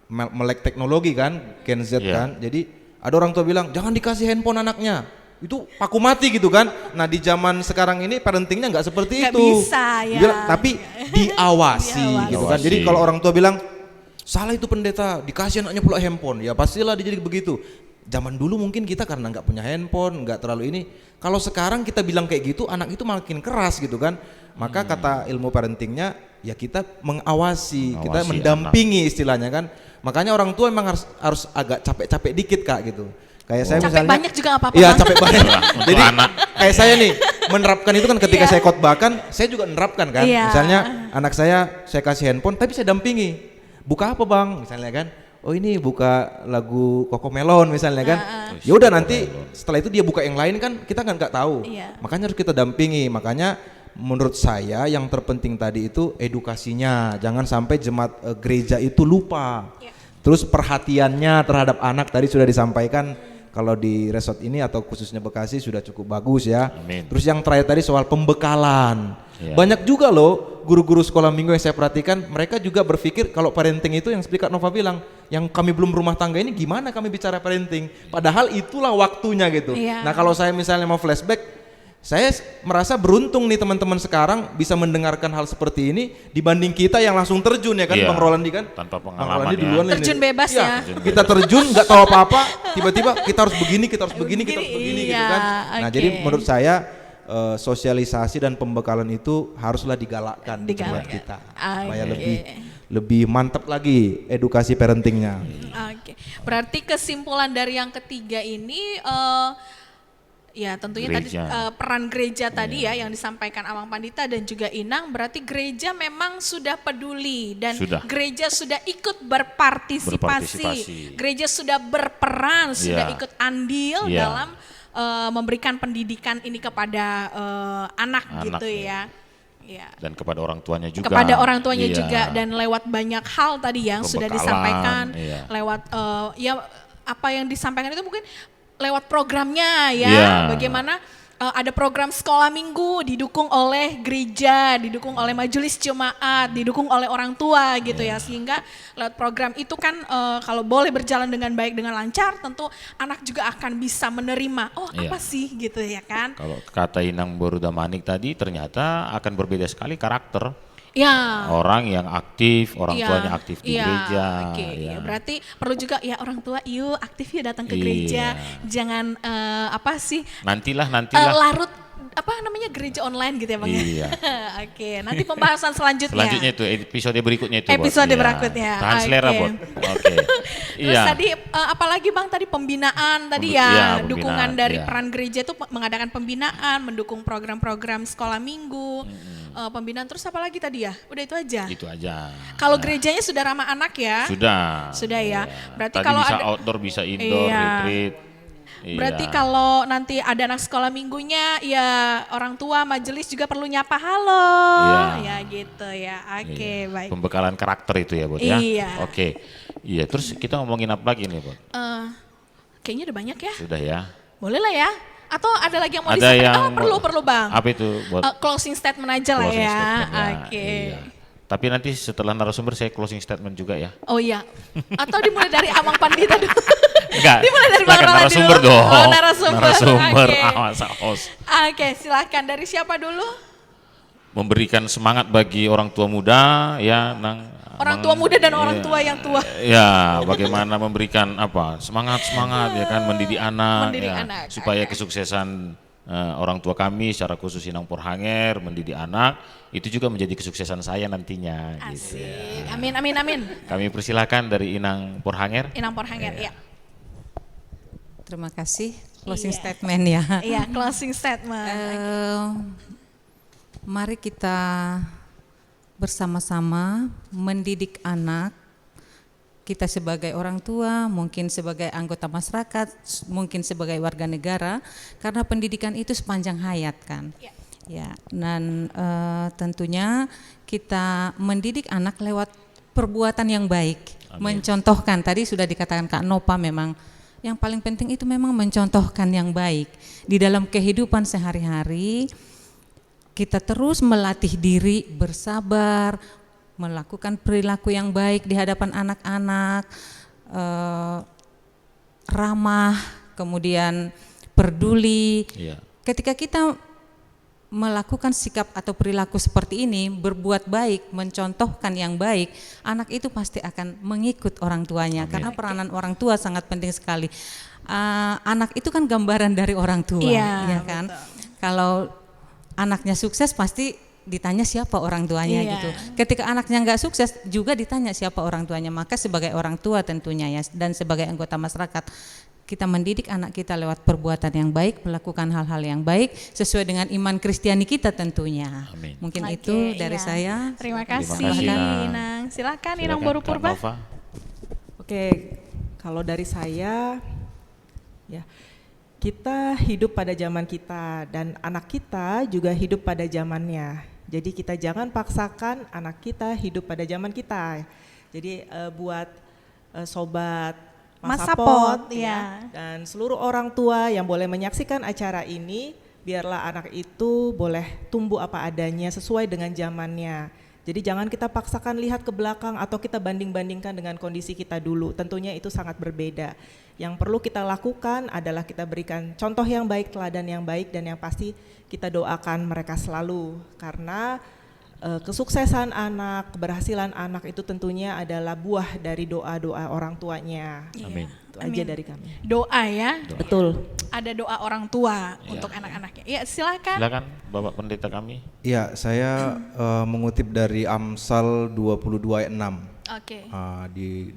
melek teknologi kan, Gen Z kan, jadi ada orang tua bilang jangan dikasih handphone anaknya, itu paku mati gitu kan. Nah di zaman sekarang ini parentingnya nggak seperti Nggak itu. bisa, ya. Dia bilang, tapi diawasi gitu kan. Diawasi. Jadi kalau orang tua bilang salah itu pendeta, dikasih anaknya pula handphone, ya pastilah dia jadi begitu. Zaman dulu mungkin kita karena nggak punya handphone, nggak terlalu ini. Kalau sekarang kita bilang kayak gitu, anak itu makin keras gitu kan. Maka kata ilmu parentingnya, ya kita mengawasi, kita Mengawasi mendampingi istilahnya kan. Makanya orang tua memang harus agak capek-capek dikit Kak gitu. Kayak saya Capek misalnya, banyak juga nggak apa-apa, iya Bang. capek banyak. Untuk Jadi anak. kayak saya nih menerapkan itu kan ketika saya khotbahkan, saya juga menerapkan kan. Iya. Misalnya anak saya kasih handphone, tapi saya dampingi. Buka apa bang? Misalnya kan. Oh ini buka lagu Cocomelon misalnya kan. Ya udah nanti setelah itu dia buka yang lain kan kita kan nggak tahu. Iya. Makanya harus kita dampingi. Makanya menurut saya yang terpenting tadi itu edukasinya. Jangan sampai jemaat gereja itu lupa. Terus perhatiannya terhadap anak tadi sudah disampaikan. Kalau di resort ini atau khususnya Bekasi sudah cukup bagus ya. Amin. Terus yang terakhir tadi soal pembekalan. Ya. Banyak juga loh guru-guru sekolah minggu yang saya perhatikan, mereka juga berpikir kalau parenting itu yang seperti Kak Nova bilang, yang kami belum rumah tangga ini gimana kami bicara parenting. Padahal itulah waktunya gitu. Iya. Nah kalau saya misalnya mau flashback, saya merasa beruntung nih teman-teman sekarang bisa mendengarkan hal seperti ini dibanding kita yang langsung terjun ya kan, Iya. Bang Rolandi kan. Tanpa Bang pengalaman Rolandi ya. duluan ini. Terjun bebas Iya, ya. Kita terjun nggak tahu apa-apa, tiba-tiba kita harus begini, kita harus begini, kita harus begini gitu Iya, kan. Nah oke. jadi menurut saya sosialisasi dan pembekalan itu haruslah digalakkan di tempat Digalakkan. kita supaya Oke. lebih mantap lagi edukasi parentingnya. Oke, berarti kesimpulan dari yang ketiga ini ya tentunya tadi Gereja. peran gereja tadi ya yang disampaikan Abang Pandita dan juga Inang, berarti gereja memang sudah peduli dan Sudah. gereja sudah ikut berpartisipasi, Berpartisipasi. gereja sudah berperan, sudah Iya. ikut andil Iya. dalam memberikan pendidikan ini kepada anak gitu ya. ya. Ya. Dan kepada orang tuanya juga. Kepada orang tuanya Iya. juga dan lewat banyak hal tadi yang sudah Pembekalan, disampaikan iya. lewat ya apa yang disampaikan itu mungkin lewat programnya ya, Iya. bagaimana ada program sekolah minggu didukung oleh gereja, didukung oleh majelis jemaat, didukung oleh orang tua gitu ya, sehingga lewat program itu kan kalau boleh berjalan dengan baik dengan lancar, tentu anak juga akan bisa menerima, oh Iya. apa sih gitu ya kan? Kalau kata Inang Borudamanik tadi ternyata akan berbeda sekali karakter Ya. orang yang aktif, orang Iya, tuanya aktif di iya, gereja. Oke, ya. ya. Berarti perlu juga ya orang tua, yuk aktif ya datang ke Iya. gereja, jangan apa sih Nantilah. larut apa namanya gereja online gitu ya bang ya? Iya. Oke, nanti pembahasan selanjutnya. Selanjutnya itu episode berikutnya itu. Bot. Episode Iya. berikutnya, Tahan selera, oke. Bot. Oke. Terus Iya. tadi apalagi bang tadi pembinaan tadi Iya, ya, pembinaan, dukungan dari iya. peran gereja itu mengadakan pembinaan, mendukung program-program sekolah minggu, pembinaan terus apa lagi tadi ya? Udah itu aja. Itu aja. Kalau gerejanya sudah ramah anak ya? Sudah ya. Iya. Berarti Tadi kalau bisa ada outdoor, bisa indoor, Iya. retreat. Iya. Berarti kalau nanti ada anak sekolah minggunya, ya orang tua majelis juga perlu nyapa halo, Iya. ya gitu ya. Oke, Iya. baik. Pembekalan karakter itu ya, Bot ya. Iya. Oke. Iya, terus kita ngomongin apa lagi nih, Bot? Kayaknya udah banyak ya. Sudah ya. Boleh lah ya. Atau ada lagi yang mau Ada disampaikan? yang Perlu bang. Apa itu, Bot? Closing statement aja lah Closing ya. statement-nya. Oke. Iya. Tapi nanti setelah narasumber saya closing statement juga ya. Oh iya. Atau dimulai dari Abang Pandita dulu. Enggak. Dimulai dari silakan Bang Rola narasumber dulu. dong. Oh, narasumber. Oke. Masa host. Oke, silakan. Dari siapa dulu? Memberikan semangat bagi orang tua muda ya, Nang. Orang tua muda dan orang tua yang tua. Ya, bagaimana memberikan apa? Semangat ya kan mendidik anak Mendidik ya, anak, supaya oke. kesuksesan orang tua kami secara khusus Inang Porhanger mendidik anak itu juga menjadi kesuksesan saya nantinya gitu. Asik. Amin, amin, amin. Kami persilakan dari Inang Porhanger. Inang Porhanger, ya. Terima kasih. Closing Iya. statement ya. Iya, closing statement. Mari kita bersama-sama mendidik anak. Kita sebagai orang tua, mungkin sebagai anggota masyarakat, mungkin sebagai warga negara, karena pendidikan itu sepanjang hayat kan. Ya. Ya, dan tentunya kita mendidik anak lewat perbuatan yang baik, mencontohkan. Tadi sudah dikatakan Kak Nopa, memang yang paling penting itu memang mencontohkan yang baik di dalam kehidupan sehari-hari. Kita terus melatih diri bersabar, melakukan perilaku yang baik di hadapan anak-anak, ramah, kemudian peduli. Iya. Ketika kita melakukan sikap atau perilaku seperti ini, berbuat baik, mencontohkan yang baik, anak itu pasti akan mengikut orang tuanya. Amin. Karena peranan orang tua sangat penting sekali. Anak itu kan gambaran dari orang tua, Iya, ya kan? Kalau anaknya sukses pasti ditanya siapa orang tuanya Iya. gitu. Ketika anaknya nggak sukses juga ditanya siapa orang tuanya. Maka sebagai orang tua tentunya ya, dan sebagai anggota masyarakat, kita mendidik anak kita lewat perbuatan yang baik, melakukan hal-hal yang baik sesuai dengan iman Kristiani kita tentunya. Amin. Mungkin Oke, itu dari iya. saya. Terima Terima kasih, kasih, Nang. Inang. Silakan Inang Silakan, Boru Kak Purba. Nova. Oke, kalau dari saya, ya kita hidup pada zaman kita dan anak kita juga hidup pada zamannya. Jadi kita jangan paksakan anak kita hidup pada zaman kita. Jadi buat sobat Masapot, Masapot ya. dan seluruh orang tua yang boleh menyaksikan acara ini, biarlah anak itu boleh tumbuh apa adanya sesuai dengan zamannya. Jadi jangan kita paksakan lihat ke belakang atau kita banding-bandingkan dengan kondisi kita dulu. Tentunya itu sangat berbeda. Yang perlu kita lakukan adalah kita berikan contoh yang baik, teladan yang baik, dan yang pasti kita doakan mereka selalu. Karena kesuksesan anak, keberhasilan anak itu tentunya adalah buah dari doa-doa orang tuanya. Amin. Itu aja dari kami. Doa ya, Betul. ada doa orang tua untuk anak-anaknya. Ya silakan. Silakan Bapak Pendeta kami. Ya, saya mengutip dari Amsal 22 ayat 6. Oke.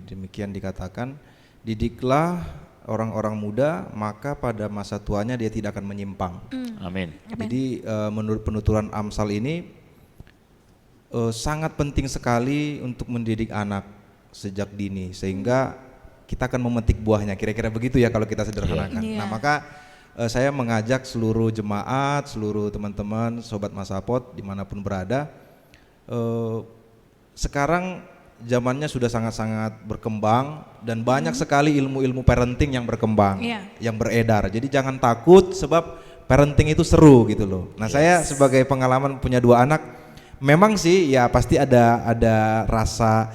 Demikian dikatakan, didiklah orang-orang muda, maka pada masa tuanya dia tidak akan menyimpang. Amin. Jadi menurut penuturan Amsal ini sangat penting sekali untuk mendidik anak sejak dini, sehingga kita akan memetik buahnya. Kira-kira begitu ya kalau kita sederhanakan. Iya. Nah, maka saya mengajak seluruh jemaat, seluruh teman-teman, sobat Masapot dimanapun berada, sekarang zamannya sudah sangat-sangat berkembang dan banyak sekali ilmu-ilmu parenting yang berkembang, yang beredar. Jadi jangan takut, sebab parenting itu seru gitu loh. Nah, saya sebagai pengalaman punya 2 anak, memang sih ya pasti ada rasa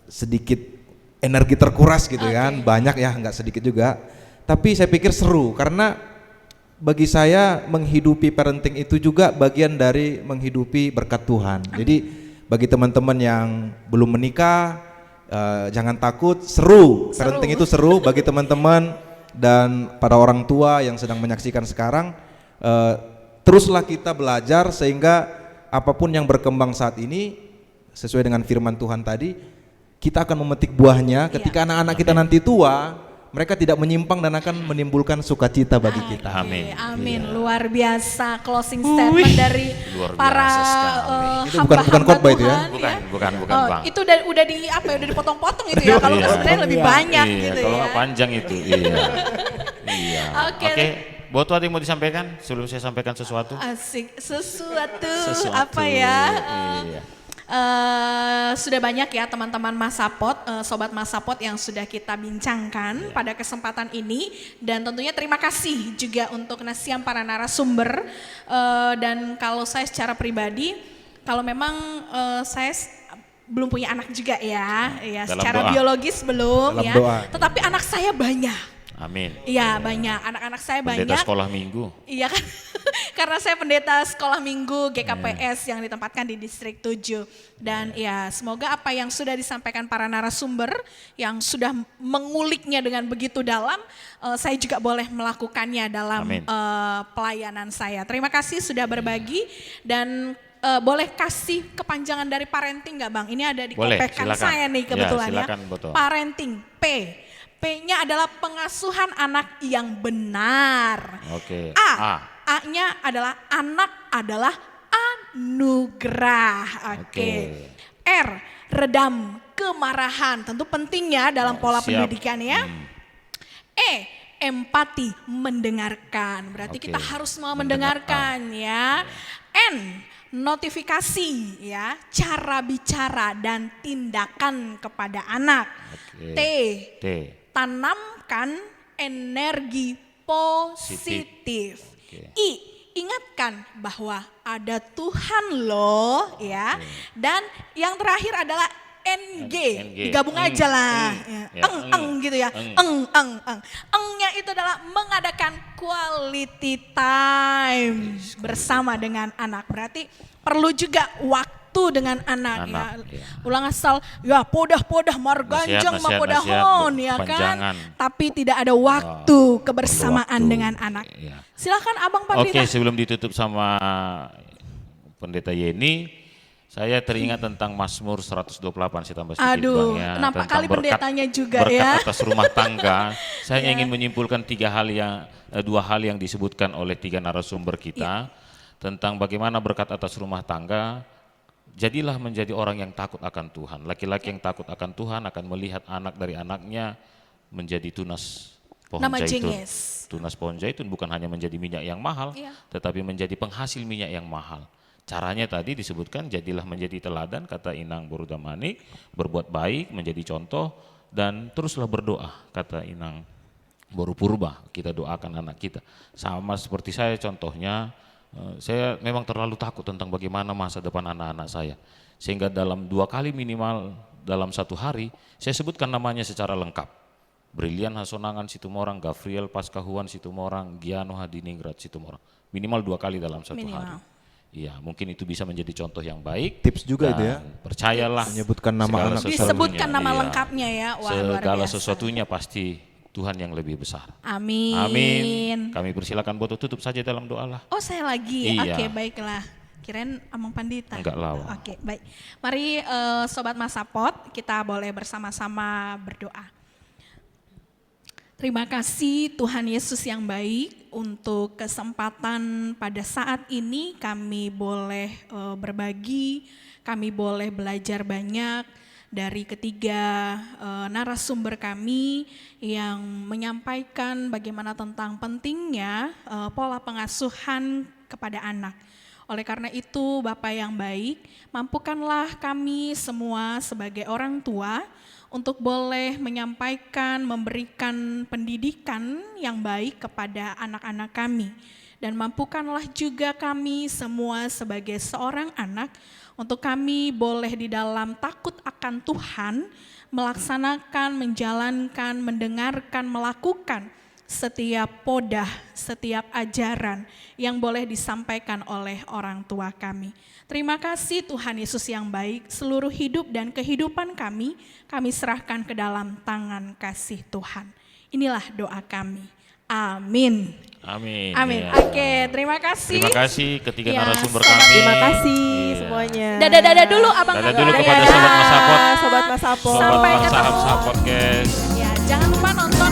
sedikit energi terkuras gitu kan, banyak ya, nggak sedikit juga. Tapi saya pikir seru, karena bagi saya menghidupi parenting itu juga bagian dari menghidupi berkat Tuhan. Jadi bagi teman-teman yang belum menikah, jangan takut, seru. Parenting itu seru bagi teman-teman dan para orang tua yang sedang menyaksikan sekarang. Teruslah kita belajar sehingga apapun yang berkembang saat ini sesuai dengan firman Tuhan tadi, kita akan memetik buahnya ketika anak-anak kita nanti tua, mereka tidak menyimpang dan akan menimbulkan sukacita bagi kita. Amin. Amin. Luar biasa closing statement dari Luar biasa para Itu hamba-hamba bukan khotbah itu ya? Tuhan, Bukan Oh, Bang. itu udah di apa ya, udah dipotong-potong itu ya. Kalau Iya. sebenarnya lebih banyak Iya, gitu kalau ya. nggak panjang itu. Iya. Iya. Oke. Boto ada yang mau disampaikan sebelum saya sampaikan sesuatu? Asik, sesuatu apa ya? Iya. Sudah banyak ya teman-teman Masapot, sobat Masapot yang sudah kita bincangkan pada kesempatan ini, dan tentunya terima kasih juga untuk nasiam para narasumber. Dan kalau saya secara pribadi, kalau memang saya belum punya anak juga ya Dalam secara doa. biologis belum Dalam ya, doa. tetapi anak saya banyak. Amin. Iya banyak, anak-anak saya Pendeta banyak. sekolah minggu. Iya kan, karena saya pendeta sekolah minggu GKPS yang ditempatkan di Distrik 7. Dan ya semoga apa yang sudah disampaikan para narasumber yang sudah menguliknya dengan begitu dalam, saya juga boleh melakukannya dalam Amin. pelayanan saya. Terima kasih sudah berbagi dan boleh kasih kepanjangan dari parenting nggak Bang? Ini ada di Boleh, kopekan silakan. saya nih kebetulan ya. Silakan, Boto. Parenting, P-nya adalah pengasuhan anak yang benar. Oke. A-nya adalah anak adalah anugerah. Oke. R, redam kemarahan. Tentu penting ya dalam pola siap. pendidikan ya. E, empati, mendengarkan. Berarti Oke. kita harus mau mendengarkan ya. N, notifikasi ya, cara bicara dan tindakan kepada anak. Oke. T, T. tanamkan energi positif. Oke. I, ingatkan bahwa ada Tuhan loh ya. Dan yang terakhir adalah NG, digabung aja lah. Ya, Gitu ya. Engnya itu adalah mengadakan quality time bersama dengan anak. Berarti perlu juga waktu dengan anak ya. Ulang asal ya podah-podah marganjang Nasihat, mapodahon ya panjangan. kan. Tapi tidak ada waktu kebersamaan waktu. dengan anak. Iya. Silakan Abang Oke, Pandita. sebelum ditutup sama Pendeta Yeni, saya teringat tentang Mazmur 128, saya tambah sedikit Aduh, Bang, ya, nampak tentang kali pendetanya juga berkat ya. atas rumah tangga. Saya Ya. ingin menyimpulkan dua hal yang disebutkan oleh 3 narasumber kita tentang bagaimana berkat atas rumah tangga. Jadilah menjadi orang yang takut akan Tuhan. Laki-laki yang takut akan Tuhan akan melihat anak dari anaknya menjadi tunas pohon Nama zaitun. jengges. Tunas pohon zaitun bukan hanya menjadi minyak yang mahal, Iya. tetapi menjadi penghasil minyak yang mahal. Caranya tadi disebutkan, jadilah menjadi teladan, kata Inang Borudamanik, berbuat baik, menjadi contoh, dan teruslah berdoa, kata Inang Boru Purba. Kita doakan anak kita. Sama seperti saya contohnya, saya memang terlalu takut tentang bagaimana masa depan anak-anak saya. Sehingga dalam 2 kali minimal dalam 1 hari, saya sebutkan namanya secara lengkap. Brilian Hasonangan Situmorang, Gavriel Paskahuan Situmorang, Giano Hadiningrat Situmorang. Minimal 2 kali dalam 1 hari. Ya, mungkin itu bisa menjadi contoh yang baik. Tips juga dan itu ya. Percayalah. Menyebutkan nama segala anak. sesuatunya, Disebutkan nama iya. lengkapnya ya. Wah, luar Segala biasa. sesuatunya pasti Tuhan yang lebih besar. Amin. Amin. Kami persilakan Boto tutup saja dalam doa lah. Oh, saya lagi. Iya. Oke, baiklah. Kirain Amang Pandita. Enggak lah. Oke, baik. Mari Sobat Masapot, kita boleh bersama-sama berdoa. Terima kasih Tuhan Yesus yang baik untuk kesempatan pada saat ini kami boleh berbagi, kami boleh belajar banyak dari ketiga narasumber kami yang menyampaikan bagaimana tentang pentingnya pola pengasuhan kepada anak. Oleh karena itu Bapak yang baik, mampukanlah kami semua sebagai orang tua untuk boleh menyampaikan, memberikan pendidikan yang baik kepada anak-anak kami. Dan mampukanlah juga kami semua sebagai seorang anak untuk kami boleh di dalam takut akan Tuhan, melaksanakan, menjalankan, mendengarkan, melakukan setiap podah, setiap ajaran yang boleh disampaikan oleh orang tua kami. Terima kasih Tuhan Yesus yang baik, seluruh hidup dan kehidupan kami serahkan ke dalam tangan kasih Tuhan. Inilah doa kami. Amin. Amin. Amin. Ya. Oke, terima kasih. Terima kasih ketiga Ya, narasumber sobat- kami. Terima kasih Iya. semuanya. Dadah-dadah dulu Abang Dadah Kakak. dulu kepada Ya. Sobat Masapot. Sobat Masapot. Sobat Sampai Bangsa ketemu. Hapsa Podcast. Ya, jangan lupa nonton